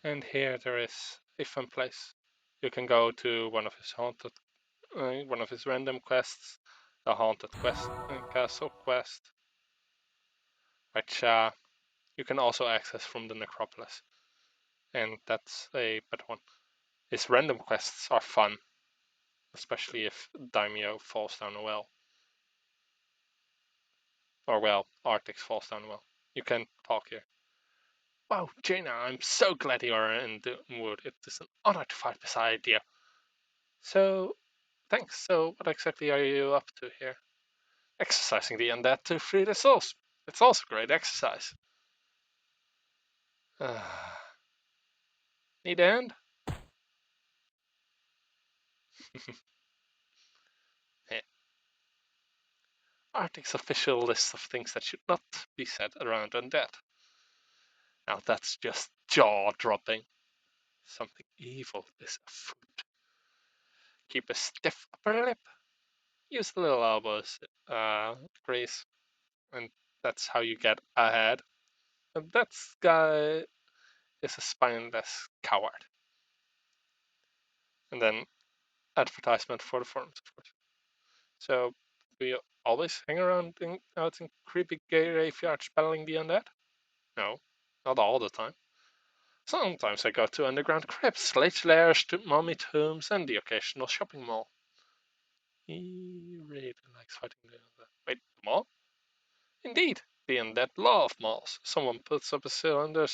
A: And here there is a fun place. You can go to one of his one of his random quests, the haunted quest, castle quest, which you can also access from the necropolis, and that's a better one. His random quests are fun, especially if Daimyo falls down a well, or well, Arctic falls down a well. You can talk here. Wow, Jaina, I'm so glad you are in the mood. It is an honor to fight beside you. So, thanks. So, what exactly are you up to here? Exercising the undead to free their souls. It's also great exercise. Need a hand? Yeah. Arctic's official list of things that should not be said around undead. Now that's just jaw-dropping. Something evil is afoot. Keep a stiff upper lip. Use the little elbows, grease, and that's how you get ahead. And that guy is a spineless coward. And then advertisement for the forums, of course. So we always hang around out in creepy graveyards battling the undead? No, not all the time. Sometimes I go to underground crypts, lake lairs, to mummy tombs, and the occasional shopping mall. He really likes fighting the undead. Wait, the mall? Indeed, the undead love malls. Someone puts up a cylinder,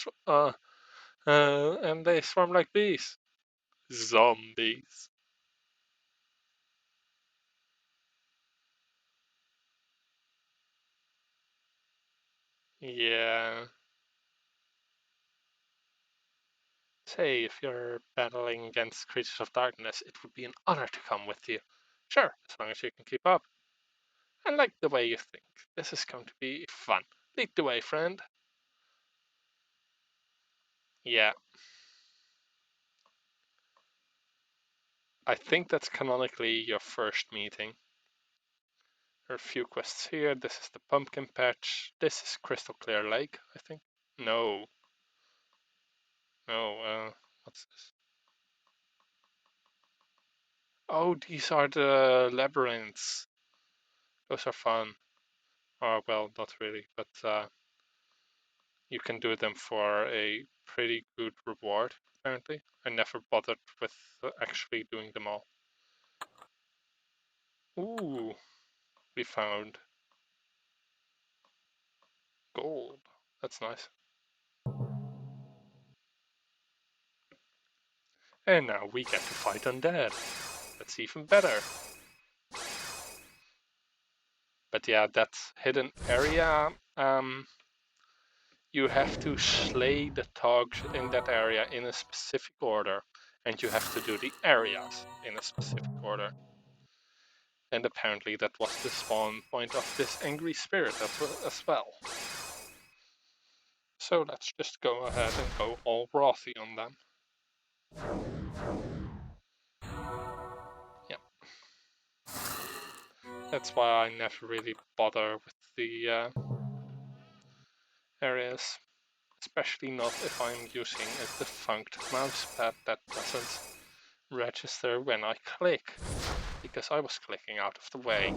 A: and they swarm like bees. Zombies. Yeah. Say, if you're battling against creatures of darkness, it would be an honor to come with you. Sure, as long as you can keep up. I like the way you think. This is going to be fun. Lead the way, friend. Yeah. I think that's canonically your first meeting. There are a few quests here. This is the pumpkin patch. This is Crystal Clear Lake, I think. No. No, what's this? Oh, these are the labyrinths. Those are fun. Oh, well, not really, but you can do them for a pretty good reward, apparently. I never bothered with actually doing them all. Ooh, we found gold. That's nice. And now we get to fight undead. That's even better. But yeah, that hidden area, you have to slay the thugs in that area in a specific order. And you have to do the areas in a specific order. And apparently that was the spawn point of this angry spirit as well. So let's just go ahead and go all wrathy on them. Yep. That's why I never really bother with the areas. Especially not if I'm using a defunct mousepad that doesn't register when I click, because I was clicking out of the way.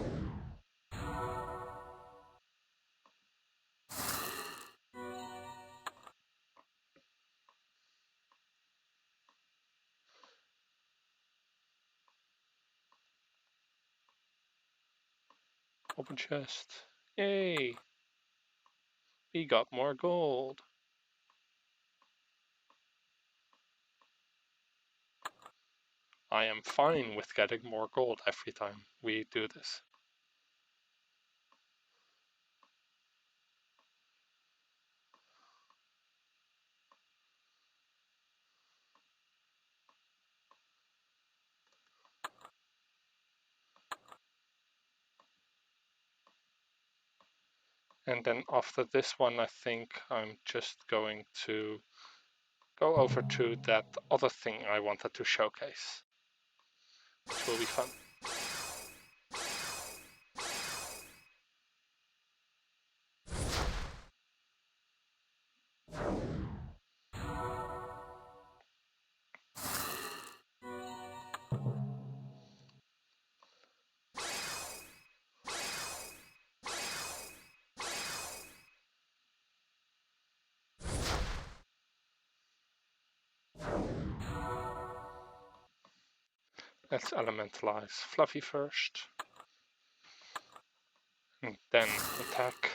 A: Open chest. Yay! We got more gold. I am fine with getting more gold every time we do this. And then after this one, I think I'm just going to go over to that other thing I wanted to showcase, which will be fun. Let's elementalize Fluffy first, and then attack.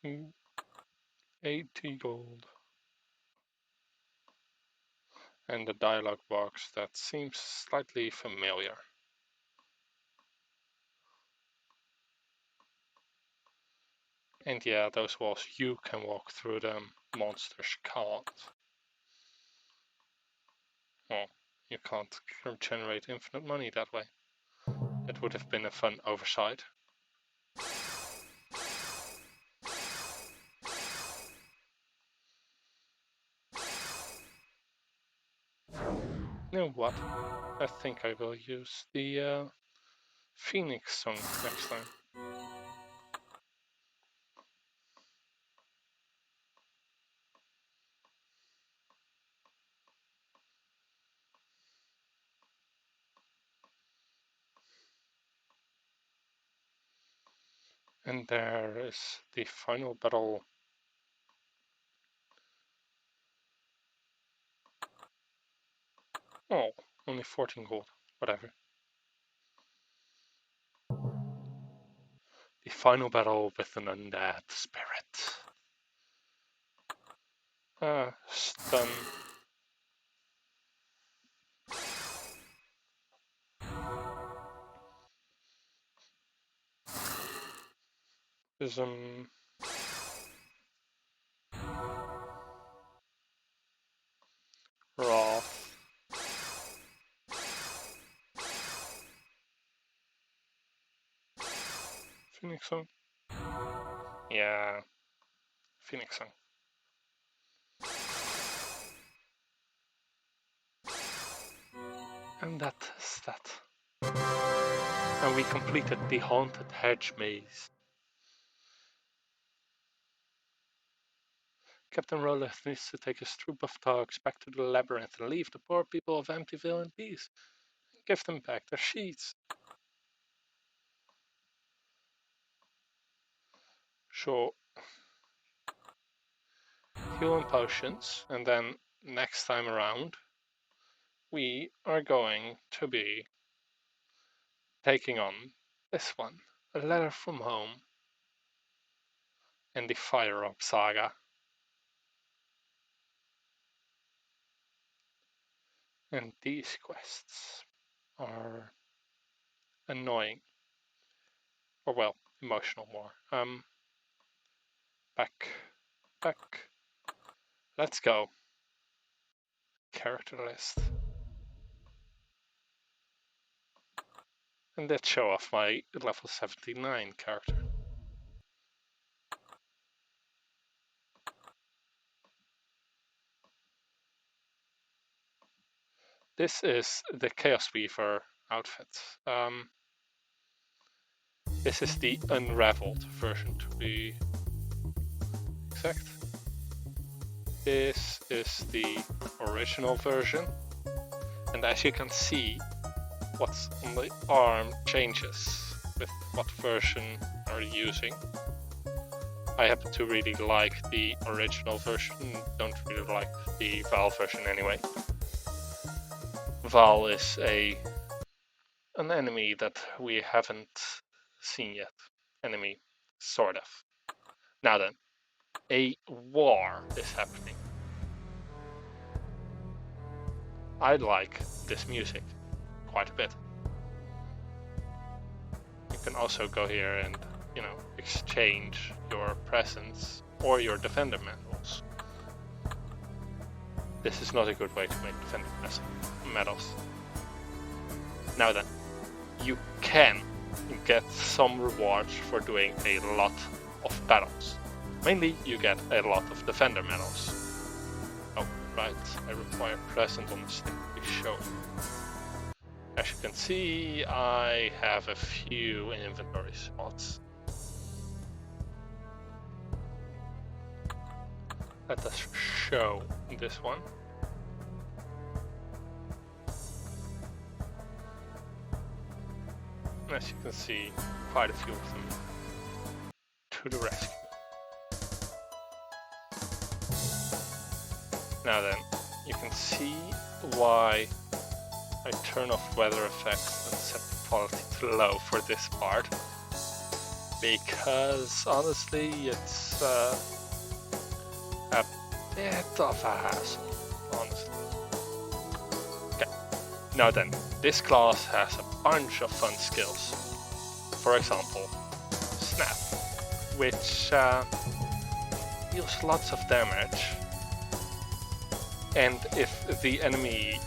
A: 80 gold. And the dialogue box that seems slightly familiar. And yeah, those walls, you can walk through them, monsters can't. Well, you can't generate infinite money that way. That would have been a fun oversight. You know what? I think I will use the Phoenix song next time. And there is the final battle. Oh, only 14 gold. Whatever. The final battle with an undead spirit. Stun. Ism. Wrath. Phoenix song? Yeah, Phoenix song. And that is that. And we completed the haunted hedge maze. Captain Roloff needs to take his troop of dogs back to the labyrinth and leave the poor people of Emptyville in peace. Give them back their sheets. Sure. Heal and potions, and then next time around, we are going to be taking on this one, A Letter from Home, and the Fire Up Saga. And these quests are annoying, or well, emotional more. Back. Let's go. character list. And let's show off my level 79 character. This is the Chaos Weaver outfit. This is the unraveled version to be exact. This is the original version. And as you can see, what's on the arm changes with what version are you using. I happen to really like the original version, don't really like the Val version anyway. Val is an enemy that we haven't seen yet. Enemy, sort of. Now then, a war is happening. I like this music quite a bit. You can also go here and, exchange your presence or your defender medals. This is not a good way to make defender medals. Now then, you can get some rewards for doing a lot of battles. Mainly, you get a lot of defender medals. Oh, right, I require present on the stick to be shown. As you can see, I have a few inventory spots. Let us show this one. As you can see, quite a few of them to the rescue. Now then, you can see why I turn off weather effects and set the quality to low for this part. Because honestly, it's a bit of a hassle, honestly. Okay, now then, this class has a bunch of fun skills. For example, Snap, which deals lots of damage. And if the enemy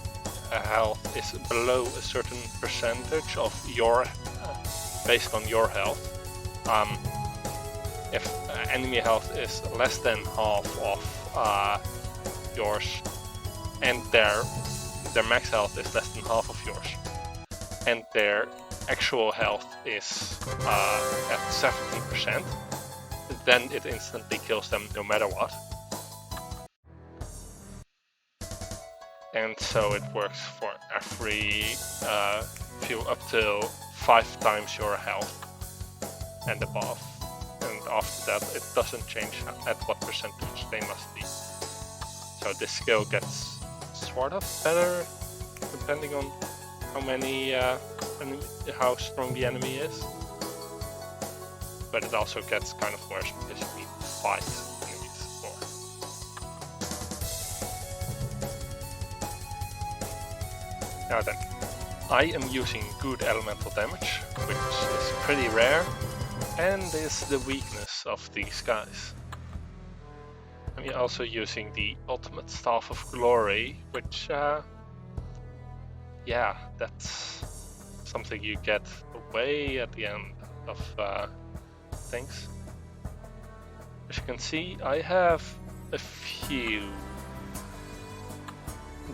A: health is below a certain percentage of your, based on your health, if enemy health is less than half of yours, and their max health is less than half of yours, and their actual health is at 70%, then it instantly kills them no matter what. And so it works for every few up to 5 times your health and above. And after that, it doesn't change at what percentage they must be. So this skill gets sort of better depending on how strong the enemy is. But it also gets kind of worse because you need to fight enemies more. Now then, I am using good elemental damage, which is pretty rare, and is the weakness of these guys. I'm also using the ultimate Staff of Glory, which, yeah, that's something you get way at the end of things. As you can see, I have a few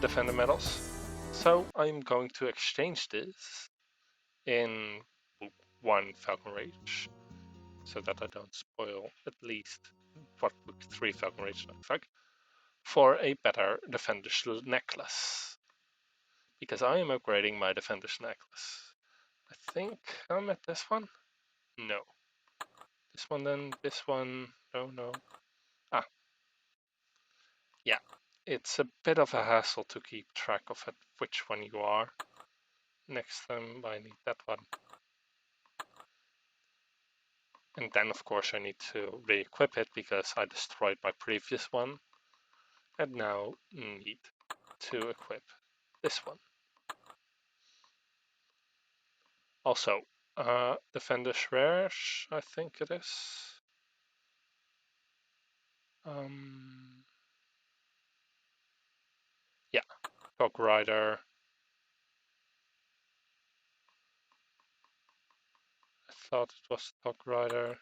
A: defender medals. So I'm going to exchange this in one Falcon Rage, so that I don't spoil at least what would 3 Falcon Rage look like, for a better Defender's Necklace. Because I am upgrading my Defender's Necklace. I think I'm at this one? No. This one then, this one, no. Ah. Yeah, it's a bit of a hassle to keep track of which one you are. Next time I need that one. And then of course I need to re-equip it because I destroyed my previous one. And now need to equip this one. Also, Defender's Rares, I think it is. Yeah, Dog Rider. I thought it was Dog Rider.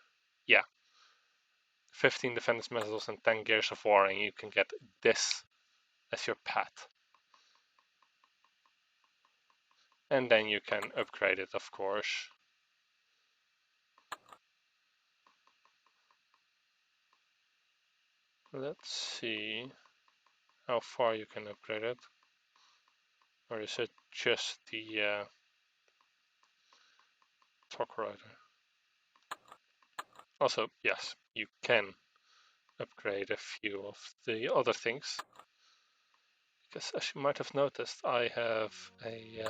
A: Yeah. 15 defense missiles and 10 gears of war, and you can get this as your pet. And then you can upgrade it, of course. Let's see how far you can upgrade it. Or is it just the Talk Rider? Also, yes, you can upgrade a few of the other things. Because as you might have noticed, I have a...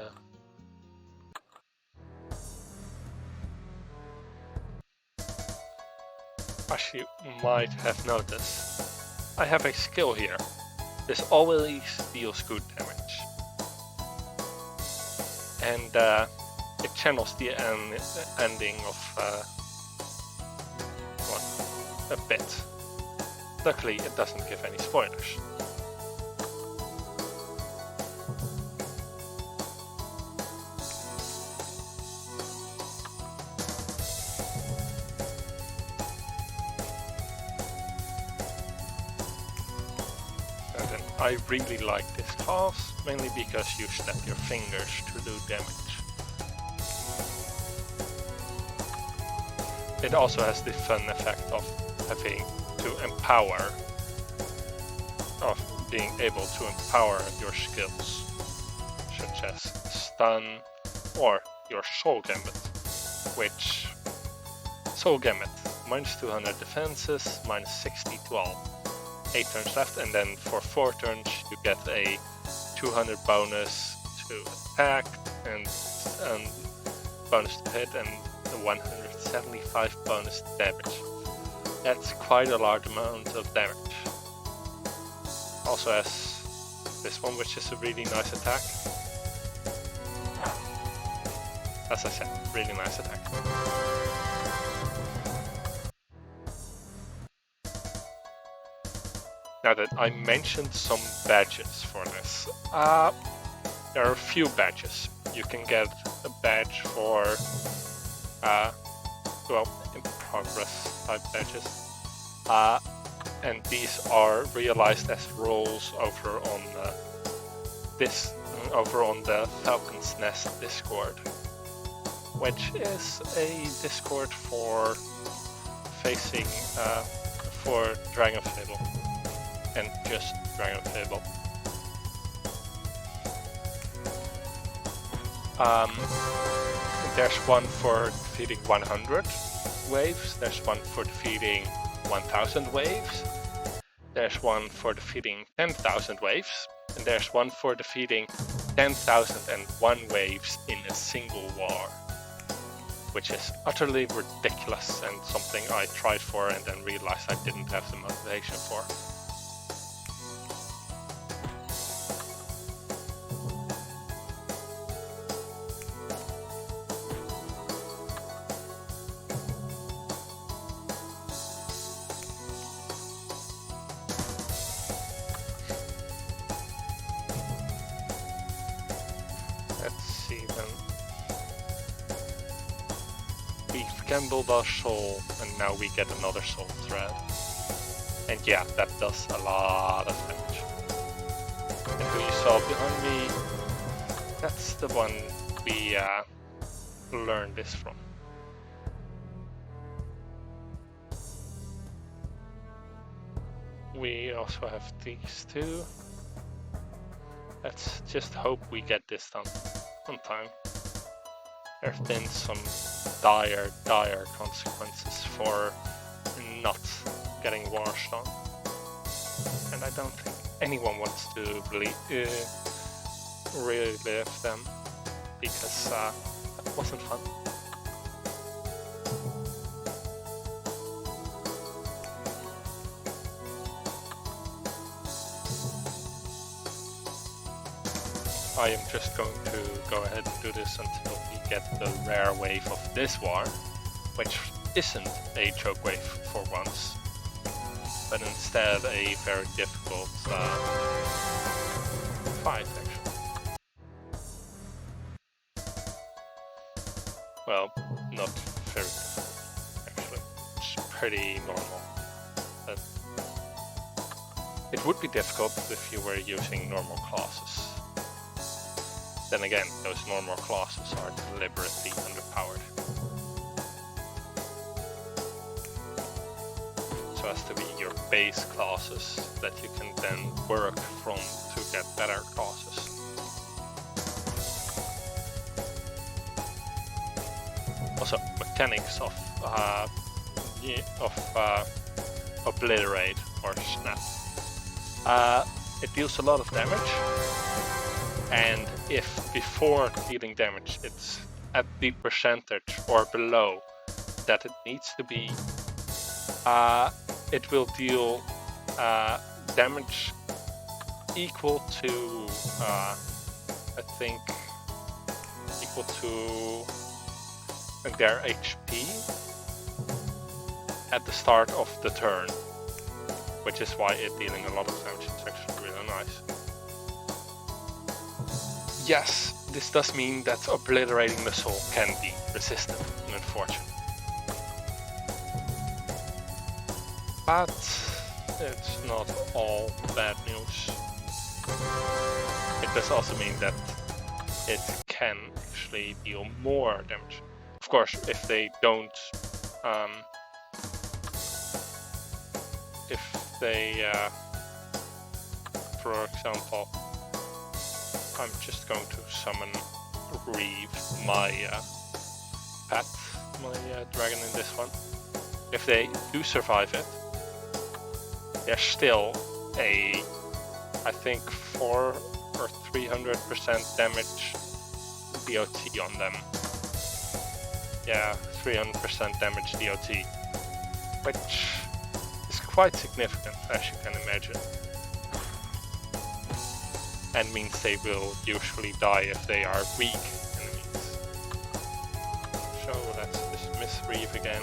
A: as you might have noticed, I have a skill here. This always deals good damage. And it channels the ending of a bit. Luckily, it doesn't give any spoilers. And then I really like this class, mainly because you snap your fingers to do damage. It also has the fun effect of having to empower, of being able to empower your skills, such as stun or your soul gambit, which soul gambit minus 200 defenses, minus 60 to all. 8 turns left, and then for 4 turns you get a 200 bonus to attack and bonus to hit, and a 175 bonus to damage. That's quite a large amount of damage. Also has this one, which is a really nice attack. As I said, really nice attack. Now that I mentioned some badges for this, there are a few badges. You can get a badge for, well, in progress type badges. And these are realized as roles over on the Falcon's Nest Discord, which is a Discord for facing for Dragonfable, and just Dragonfable. There's one for defeating 100 waves, there's one for defeating 1000 waves, there's one for defeating 10,000 waves, and there's one for defeating 10,001 waves in a single war, which is utterly ridiculous and something I tried for and then realized I didn't have the motivation for. Gambled our soul, and now we get another soul thread. And yeah, that does a lot of damage. And who you saw behind me, that's the one we learned this from. We also have these two. Let's just hope we get this done on time. There have been some dire consequences for not getting wars done, and I don't think anyone wants to really relive them, because that wasn't fun. I am just going to go ahead and do this until we get the rare wave of this war, which isn't a choke wave for once, but instead a very difficult fight actually. Well, not very difficult, actually. It's pretty normal. But it would be difficult if you were using normal classes. Then again, those normal classes are deliberately underpowered. So as to be your base classes that you can then work from to get better classes. Also, mechanics of obliterate or snap. It deals a lot of damage, and if before dealing damage it's at the percentage or below that it needs to be, it will deal damage equal to, I think, equal to their HP at the start of the turn, which is why it's dealing a lot of damage. It's actually really nice. Yes, this does mean that obliterating the soul can be resistant, unfortunately. But it's not all bad news. It does also mean that it can actually deal more damage. Of course, if they don't, for example, I'm just going to summon Reeve, my pet, my dragon in this one. If they do survive it, there's still a, I think, 400 or 300% damage DOT on them. Yeah, 300% damage DOT, which is quite significant, as you can imagine. And means they will usually die if they are weak enemies. So let's dismiss Reeve again.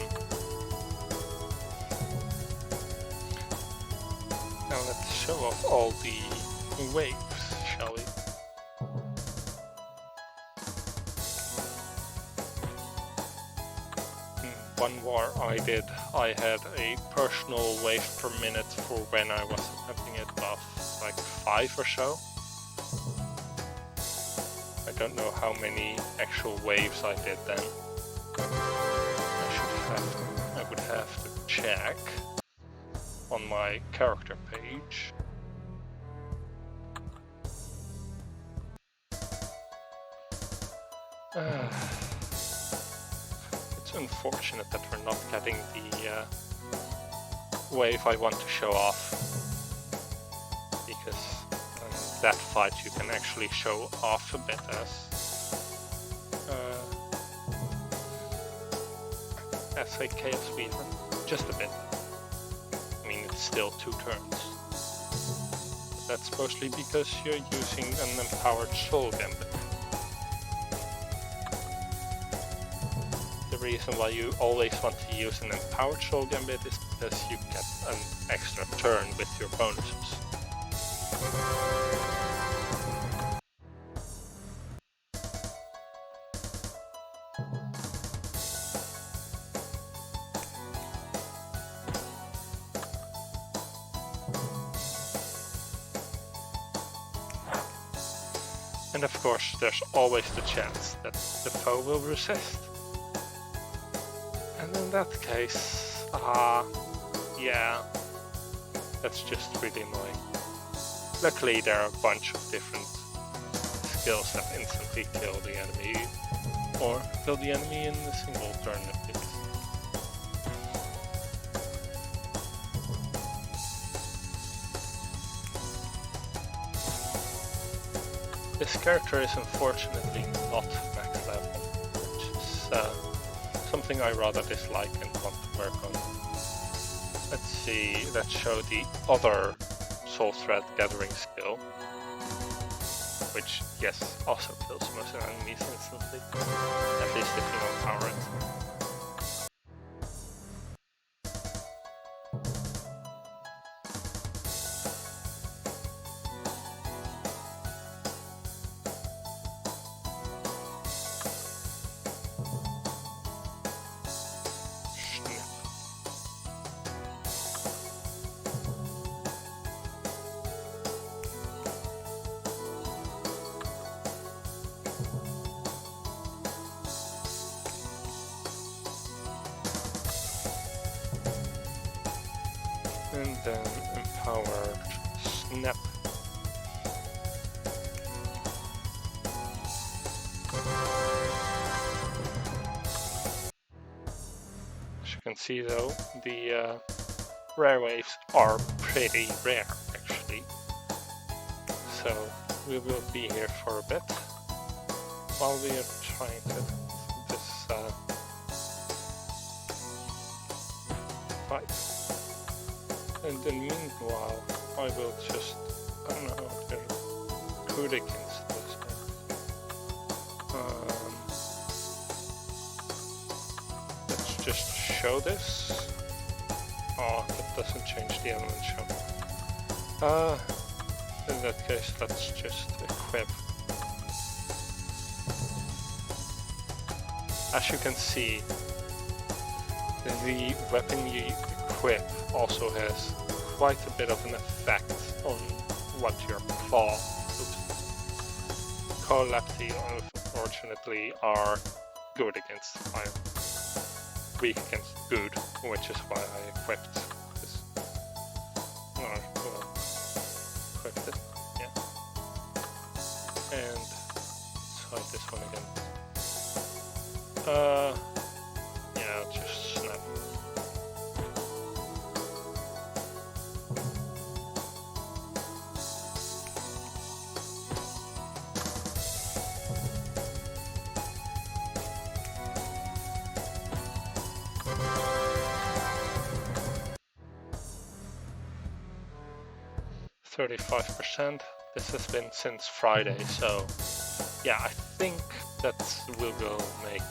A: Now let's show off all the waves, shall we? One war I did, I had a personal wave per minute for when I was attempting it of like 5 or so. I don't know how many actual waves I did then. I would have to check on my character page. It's unfortunate that we're not getting the wave I want to show off, because that fight you can actually show off a bit as a Chaos Weaver, just a bit. I mean, it's still 2 turns. That's mostly because you're using an empowered Soul Gambit. The reason why you always want to use an empowered Soul Gambit is because you get an extra turn with your bonuses. And of course, there's always the chance that the foe will resist. And in that case, yeah, that's just really annoying. Luckily, there are a bunch of different skills that instantly kill the enemy, or kill the enemy in a single turn at least. This character is unfortunately not max level, which is something I rather dislike and want to work on. Let's see, let's show the other Soul Thread Gathering skill, which, yes, also kills most enemies instantly, at least if you don't power it. And then empower snap. As you can see though, the rare waves are pretty rare actually. So we will be here for a bit while we are trying to this fight. And then meanwhile, I will just, I don't know how to good against this. Let's just show this. Oh, that doesn't change the element show. In that case, let's just equip. As you can see, the weapon you equip also has quite a bit of an effect on what your claw looks like. Colepty, unfortunately, are good against fire. Weak against good, which is why I equipped this. Or, well, equipped it, yeah. And try this one again. Yeah, I'll just snap. %. This has been since Friday, so yeah, I think that we will make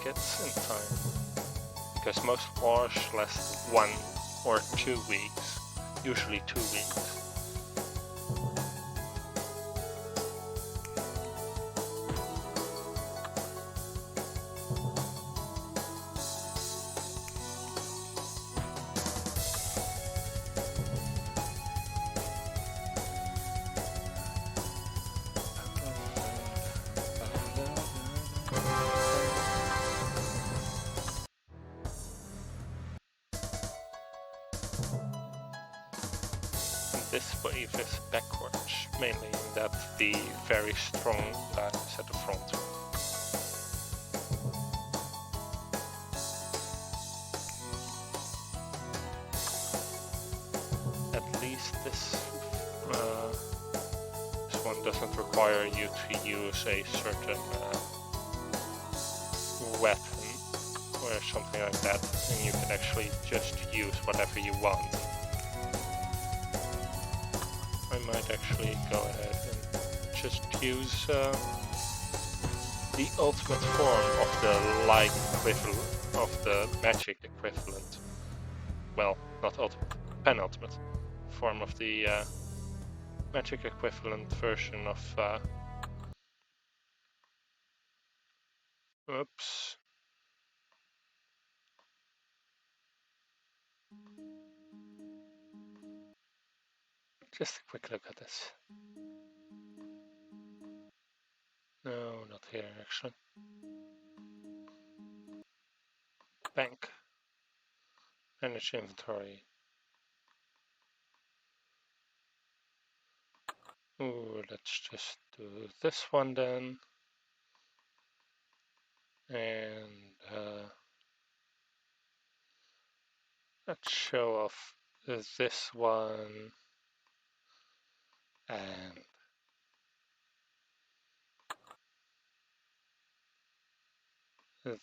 A: it in time, because most wars last 1 or 2 weeks, usually 2 weeks. This wave is backwards, mainly in that the very strong guy is at the front. At least this one doesn't require you to use a certain weapon or something like that, and you can actually just use whatever you want. I might actually go ahead and just use the ultimate form of the light equivalent, of the magic equivalent. Well, not ultimate, penultimate form of the magic equivalent version of oops. Just a quick look at this. No, not here actually. Bank. Manage inventory. Ooh, let's just do this one then. And let's show off this one. And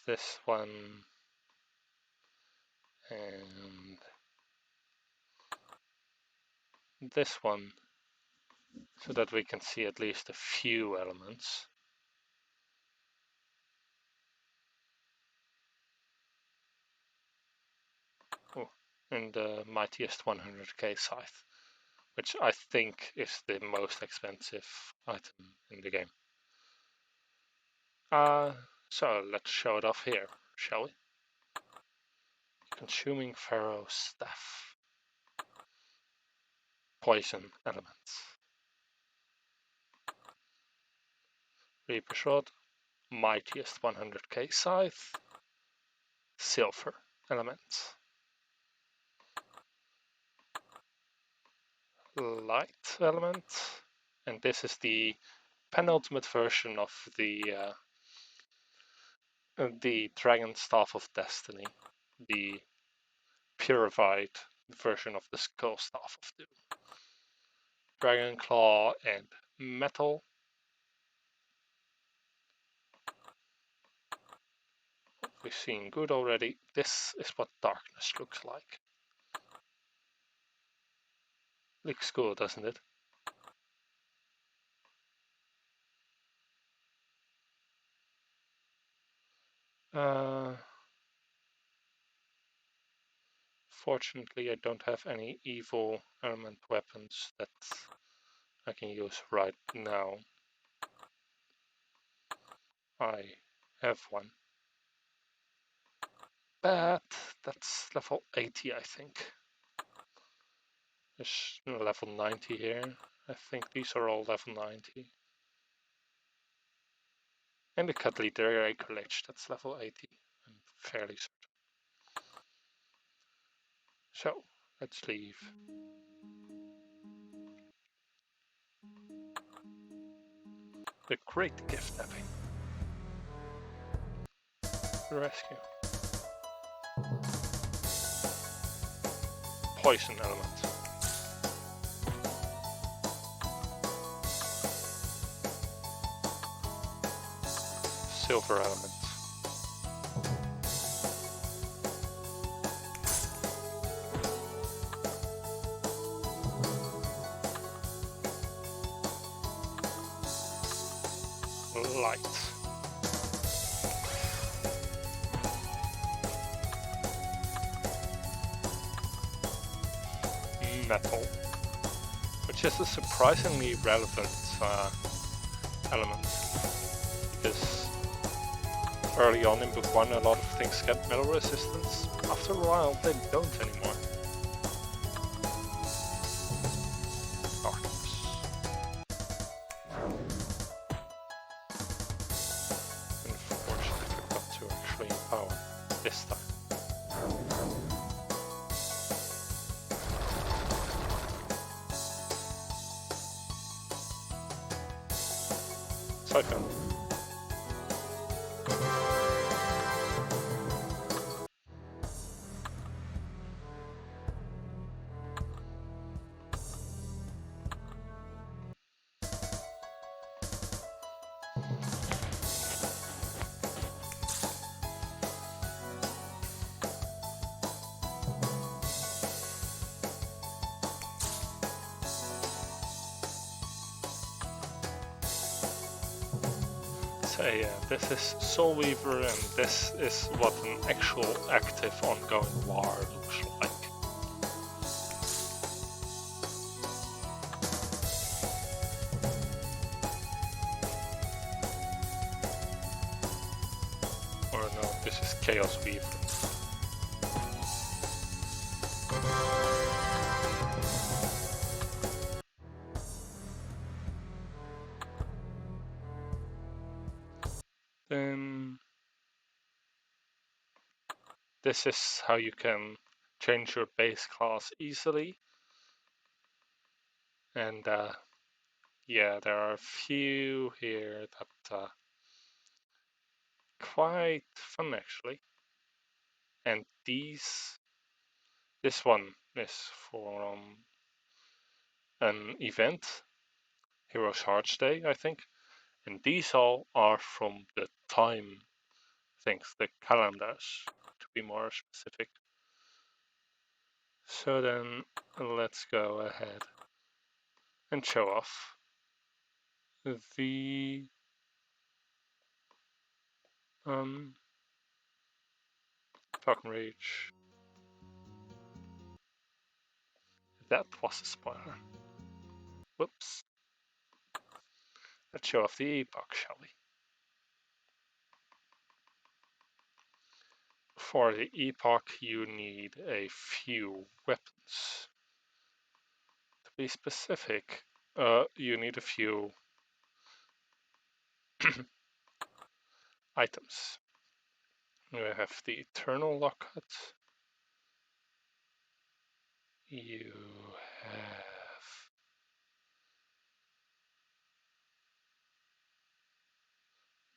A: this one. And this one. So that we can see at least a few elements. Oh, and the mightiest 100k scythe, which I think is the most expensive item in the game. So let's show it off here, shall we? Consuming Pharaoh Staff. Poison elements. Reaper's Rod. Mightiest 100k scythe. Silver elements. light element, and this is the penultimate version of the Dragon Staff of Destiny, the purified version of the Skull Staff of Doom. Dragon Claw and Metal. We've seen good already. This is what darkness looks like. Looks cool, doesn't it? Fortunately, I don't have any evil element weapons that I can use right now. I have one. But that's level 80, I think. There's level 90 here. I think these are all level 90. And the Cuddly Draco Lich, that's level 80. I'm fairly certain. So, let's leave. The Great Gift Tapping. Rescue. Poison element. Silver element. Light. Metal. Which is a surprisingly relevant element. Because early on in book 1 a lot of things get metal resistance. After a while they don't anymore. Darkness. Unfortunately I forgot to actually empower this time. Siphon. So yeah, this is Soul Weaver, and this is what an actual active ongoing war looks like. Or no, this is Chaos Weaver. Then this is how you can change your base class easily. And yeah, there are a few here that quite fun actually. And this one is from an event, Heroes Hearts Day, I think. And these all are from the time things, the calendars, to be more specific. So then let's go ahead and show off the Falcon Rage. That was a spoiler. Whoops. Let's show off the epoch, shall we? For the epoch, you need a few weapons. To be specific, you need a few items. You have the Eternal Locket. You have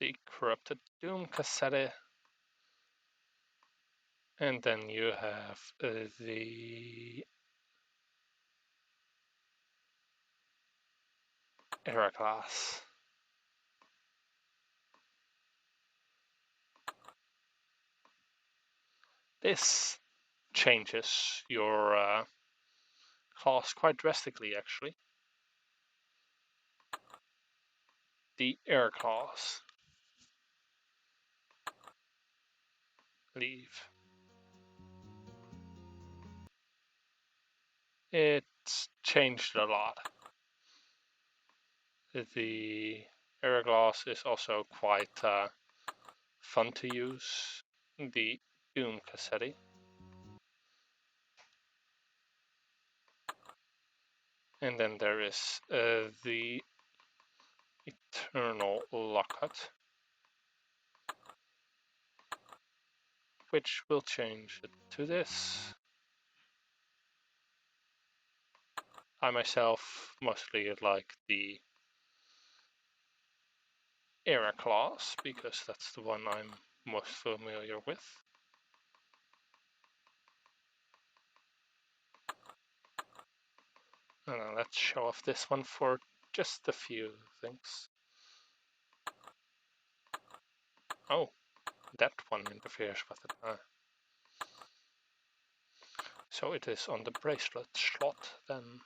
A: the Corrupted Doom cassette. And then you have the Era class. This changes your class quite drastically, actually. The Air class. Leave. It's changed a lot. The Air class is also quite fun to use. The Doom cassette. And then there is the Eternal Lockhart, which will change it to this. I myself mostly like the Era class because that's the one I'm most familiar with. And let's show off this one for just a few things. Oh, that one interferes with it. So it is on the bracelet slot then.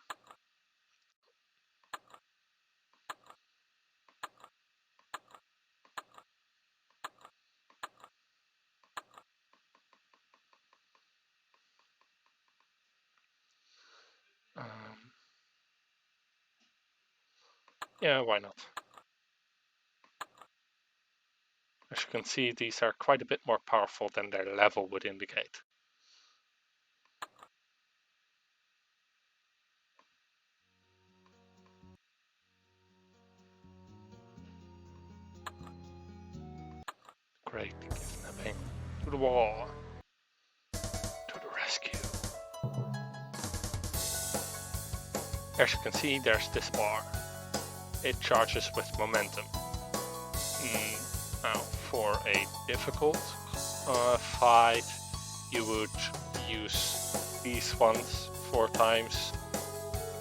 A: Yeah, why not? As you can see, these are quite a bit more powerful than their level would indicate. Great kidnapping. To the wall. To the rescue. As you can see, there's this bar. It charges with momentum. Now, for a difficult fight, you would use these ones 4 times,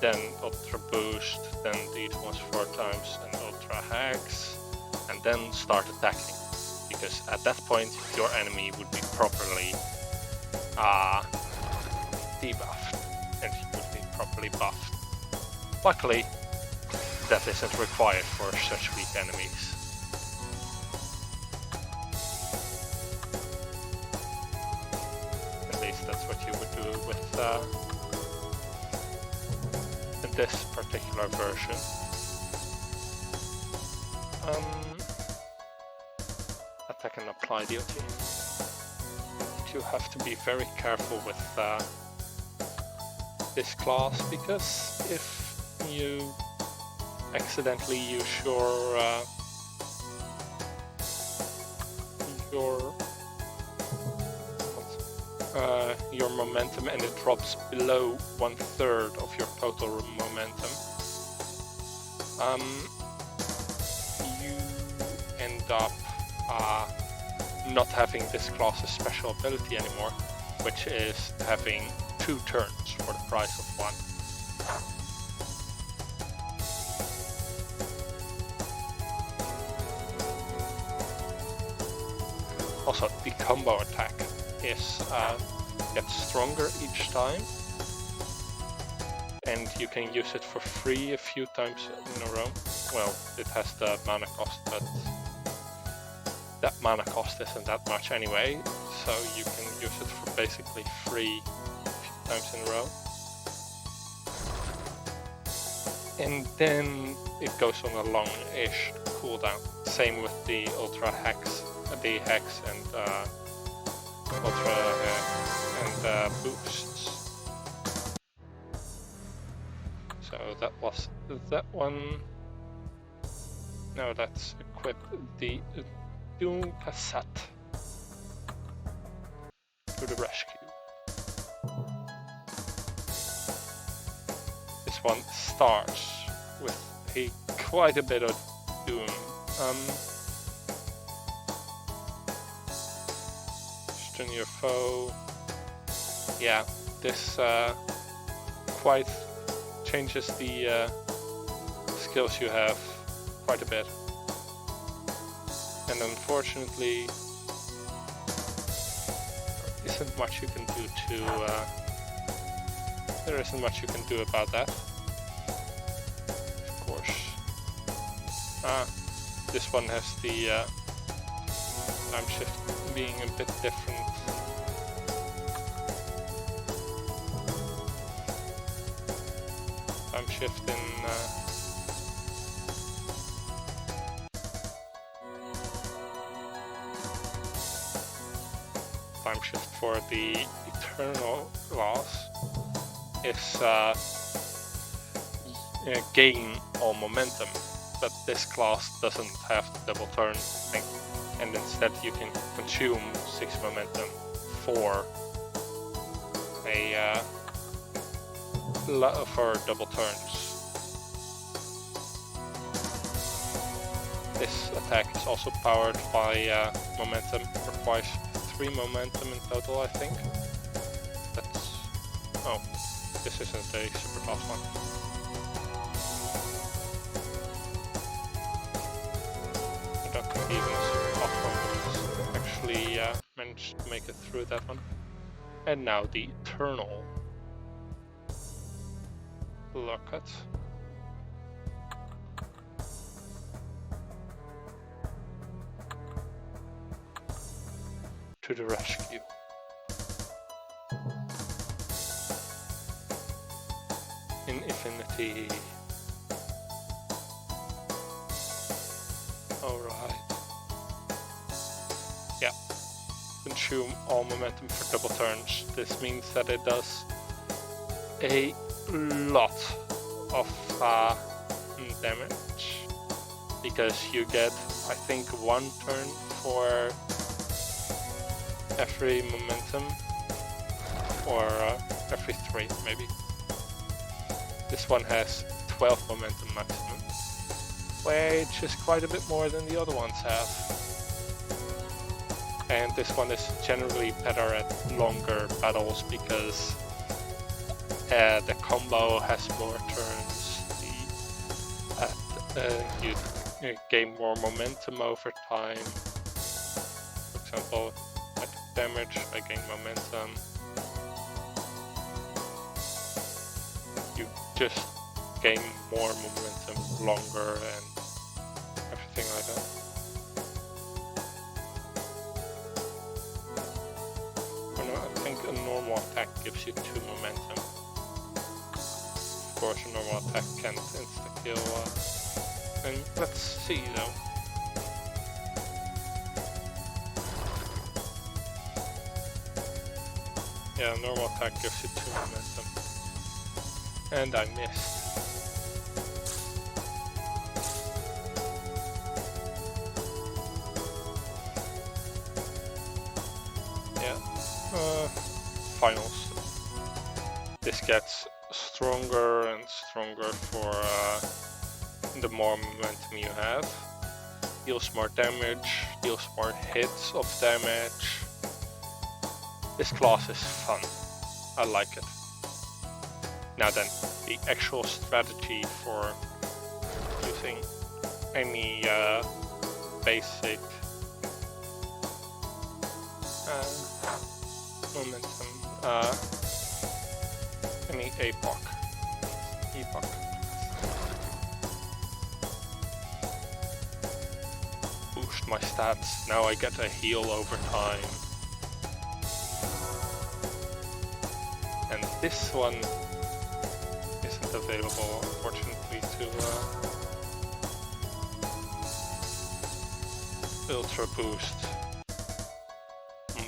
A: then Ultra Boost, then these ones 4 times, and Ultra Hacks, and then start attacking. Because at that point, your enemy would be properly debuffed, and he would be properly buffed. Luckily, that isn't required for such weak enemies. At least that's what you would do with this particular version. Attack and apply duty. You have to be very careful with this class, because if you accidentally use your momentum and it drops below 1/3 of your total momentum, you end up not having this class's special ability anymore, which is having 2 turns for the price of 1. Also, the combo attack is gets stronger each time, and you can use it for free a few times in a row. Well, it has the mana cost, but that mana cost isn't that much anyway, so you can use it for basically free a few times in a row. And then it goes on a long-ish cooldown. Same with the Ultra Hex, the Hex and Ultra and boosts. So that was that one. Now let's equip the Doom cassette to the rescue. This one starts with quite a bit of Doom. than your foe. Yeah, this quite changes the skills you have quite a bit. And unfortunately, there isn't much you can do there isn't much you can do about that. Of course. This one has the time shift being a bit different. Time shift in time shift for the eternal class is gain all momentum, but this class doesn't have the double turn thing, and instead you can consume 6 momentum for a for double turns. This attack is also powered by momentum, requires 3 momentum in total, I think. That's... oh, this isn't a super fast one. I don't think even a super fast one has actually managed to make it through that one. And now the Eternal Locket. To the rescue. In Infinity. Alright. Yeah. Consume all momentum for double turns. This means that it does a lot of damage. Because you get, I think, 1 turn for every momentum, or every 3 maybe. This one has 12 momentum maximum, which is quite a bit more than the other ones have. And this one is generally better at longer battles because the combo has more turns, you gain more momentum over time. For example, damage, I gain momentum. You just gain more momentum longer and everything like that. I think a normal attack gives you 2 momentum. Of course, a normal attack can't insta-kill. And let's see though. Yeah, normal attack gives you 2 momentum. And I missed. Yeah. Finals. This gets stronger and stronger for the more momentum you have. Deals more damage, deals more hits of damage. This class is fun. I like it. Now then, the actual strategy for using any basic momentum, any epoch. Boost my stats. Now I get a heal over time. And this one isn't available, unfortunately, to Ultra Boost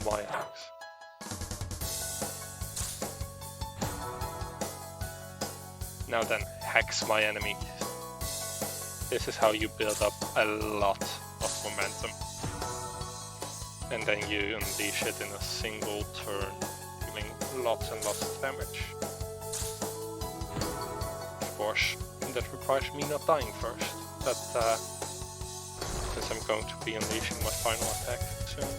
A: my attacks. Now then, hex my enemies. This is how you build up a lot of momentum. And then you unleash it in a single turn, dealing lots and lots of damage. Of course, that requires me not dying first, but since I'm going to be unleashing my final attack soon.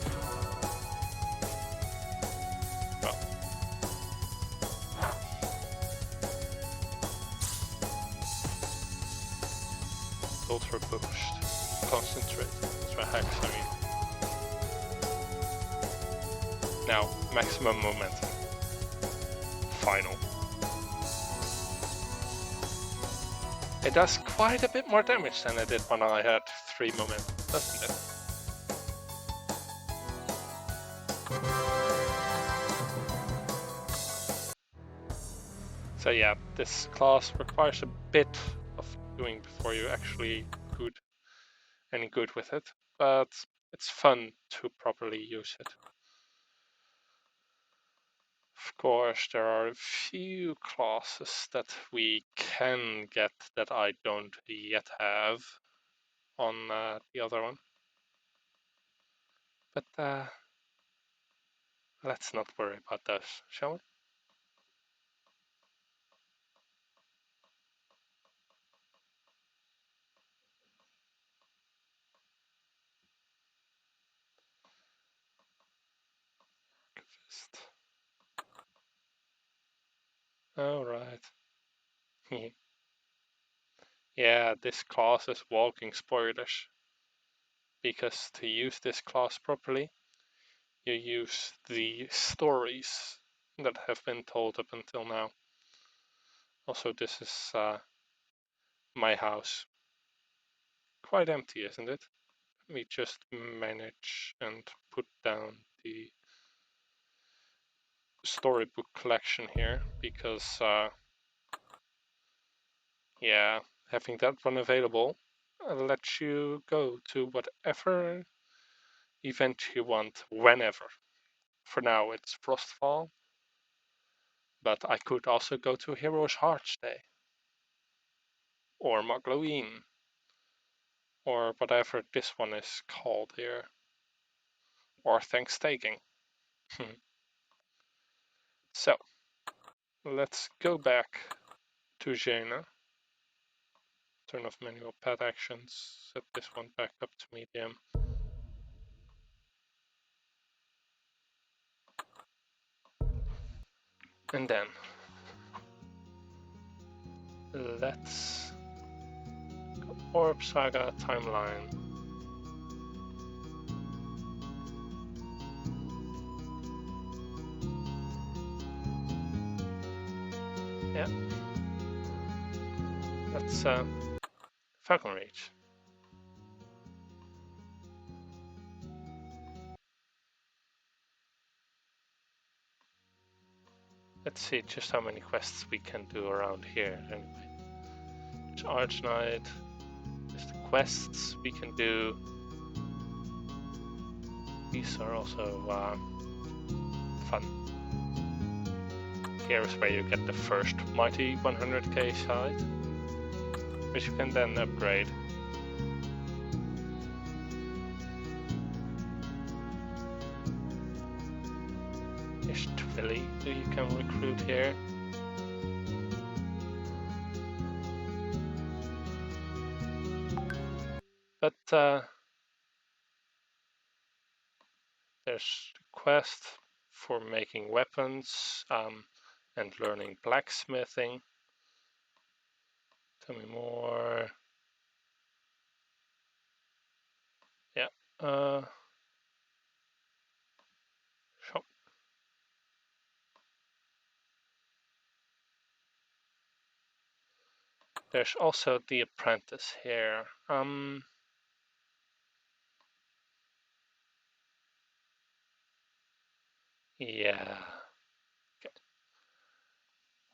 A: Ultra Boost. Concentrate. Ultra Hex, I mean. Now, maximum momentum. Final. It does quite a bit more damage than it did when I had 3 momentum, doesn't it? So yeah, this class requires a bit of doing before you actually any good with it, but it's fun to properly use it. Of course, there are a few classes that we can get that I don't yet have on the other one. But let's not worry about those, shall we? Alright. Yeah, this class is walking spoilers. Because to use this class properly, you use the stories that have been told up until now. Also, this is my house. Quite empty, isn't it? Let me just manage and put down the storybook collection here, because yeah, having that one available lets you go to whatever event you want whenever. For now, it's Frostfall, but I could also go to Heroes Hearts Day, or Magloine, or whatever this one is called here, or Thanksgiving. So, let's go back to Jaina. Turn off manual pet actions, set this one back up to medium. And then, let's go Orb Saga timeline. Yeah. That's Falcon Reach. Let's see just how many quests we can do around here anyway. Arch Knight. Just the quests we can do. These are also fun. Here is where you get the first mighty 100k side, which you can then upgrade. There's Twilly, who you can recruit here. But there's the quest for making weapons and learning blacksmithing. Tell me more. Yeah. Shop. There's also the apprentice here. Yeah. Okay.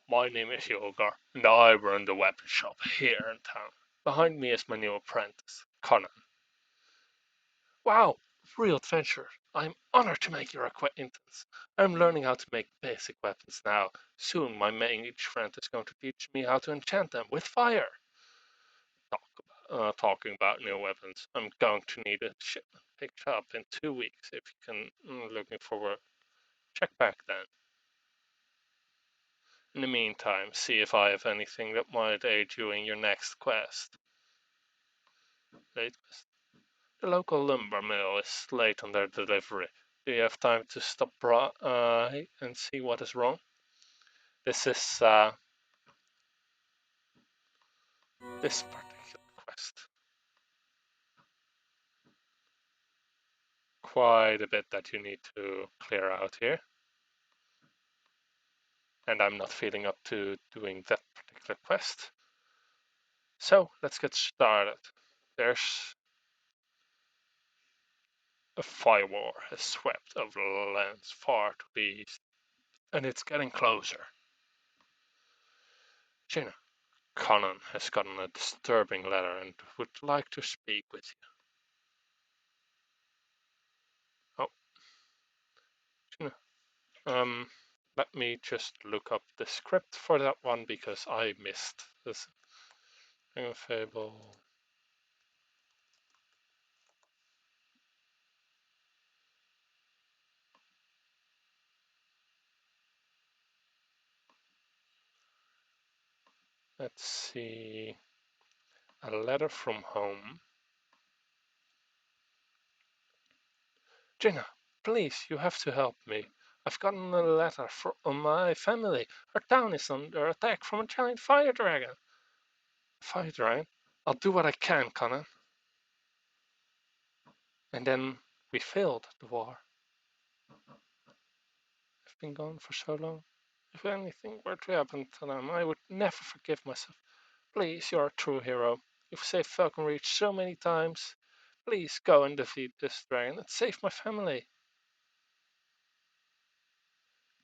A: My name is Yogar, and I run the weapon shop here in town. Behind me is my new apprentice, Conan. Wow, real adventure. I'm honored to make your acquaintance. I'm learning how to make basic weapons now. Soon my mage friend is going to teach me how to enchant them with fire. Talking about new weapons, I'm going to need a shipment picked up in 2 weeks. If you can, looking forward. Check back then. In the meantime, see if I have anything that might aid you in your next quest. Latest. The local lumber mill is late on their delivery. Do you have time to stop and see what is wrong? This is this particular quest. quite a bit that you need to clear out here. And I'm not feeling up to doing that particular quest. So let's get started. There's a fire war has swept over the lands far to the east, and it's getting closer. Gina, Conan has gotten a disturbing letter and would like to speak with you. Oh, Gina, let me just look up the script for that one because I missed this. Dragonfable. Let's see. A letter from home. Gina, please, you have to help me. I've gotten a letter from my family. Our town is under attack from a giant fire dragon. Fire dragon? I'll do what I can, Conan. And then we failed the war. I've been gone for so long. If anything were to happen to them, I would never forgive myself. Please, you're a true hero. You've saved Falcon Reach so many times. Please go and defeat this dragon and save my family.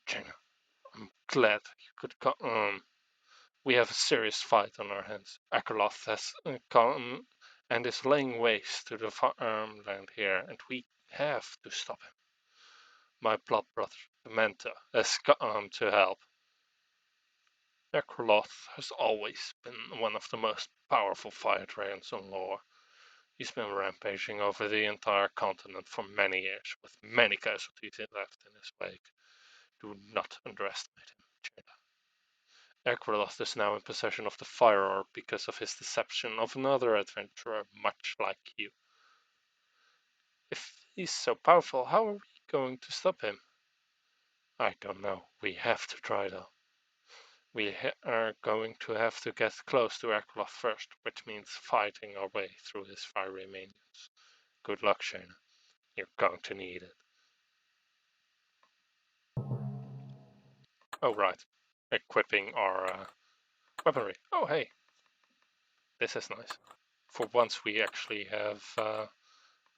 A: Gina, I'm glad you could come. We have a serious fight on our hands. Akerloth has come and is laying waste to the farmland here, and we have to stop him. My blood brother, the Mentor, has come to help. Akerloth has always been one of the most powerful fire dragons in lore. He's been rampaging over the entire continent for many years, with many casualties left in his wake. Do not underestimate him, Jada. Akerloth is now in possession of the Fire Orb because of his deception of another adventurer much like you. If he's so powerful, how are we going to stop him? I don't know. We have to try though. We are going to have to get close to Akerloth first, which means fighting our way through his fiery minions. Good luck, Shayna. You're going to need it. Oh, right. Equipping our weaponry. Oh, hey. This is nice. For once we actually have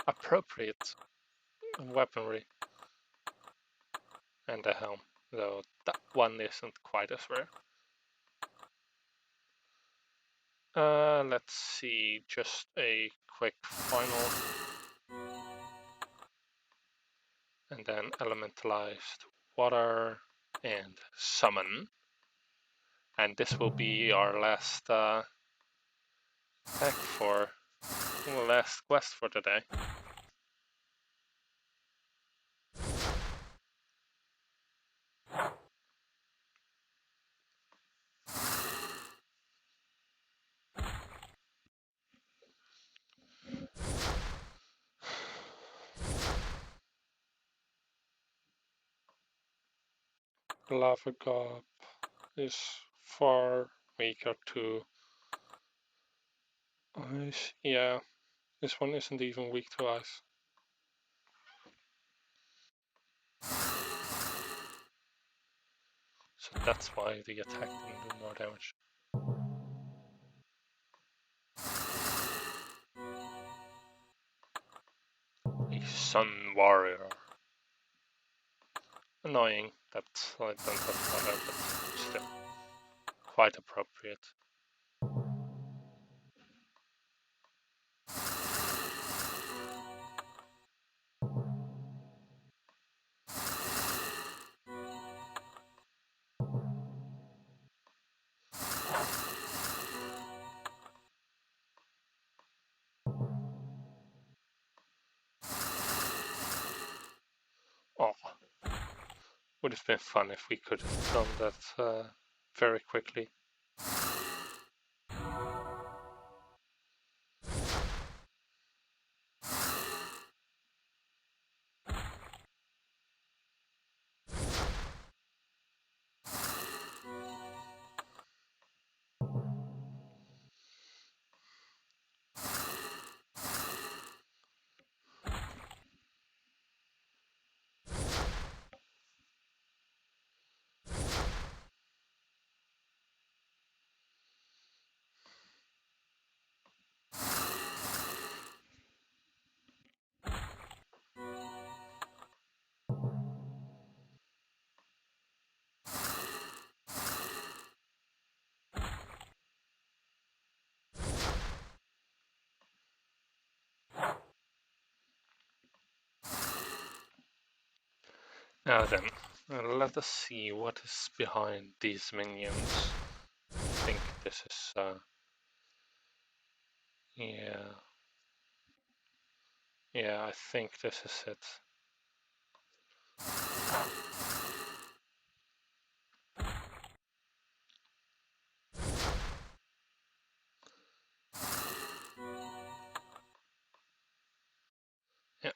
A: appropriate weaponry and a helm, though that one isn't quite as rare. Let's see, just a quick final, and then elementalized water and summon, and this will be our last attack for last quest for today. Lava God is far weaker to ice. Yeah, this one isn't even weak to ice. So that's why the attack didn't do more damage. A Sun Warrior. Annoying that I don't have fire, but still quite appropriate. Oh, would have been fun if we could have done that very quickly. Now then, let us see what is behind these minions. I think this is, yeah. Yeah, I think this is it. Yeah.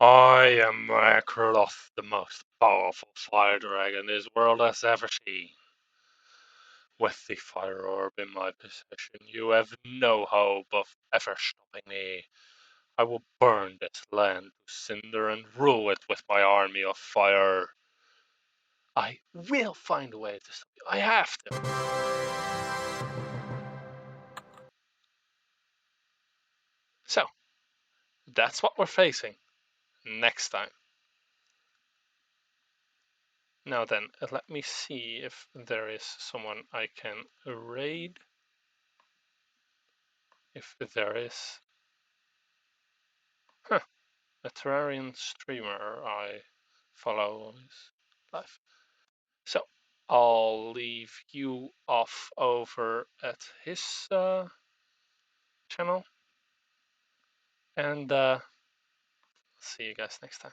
A: I am Macroth, the most powerful fire dragon this world has ever seen. With the fire orb in my possession, you have no hope of ever stopping me. I will burn this land to cinder and rule it with my army of fire. I will find a way to stop you. I have to. So, that's what we're facing next time. Now then, let me see if there is someone I can raid. If there is. Huh, a Terrarian streamer I follow is live. So, I'll leave you off over at his channel. And see you guys next time.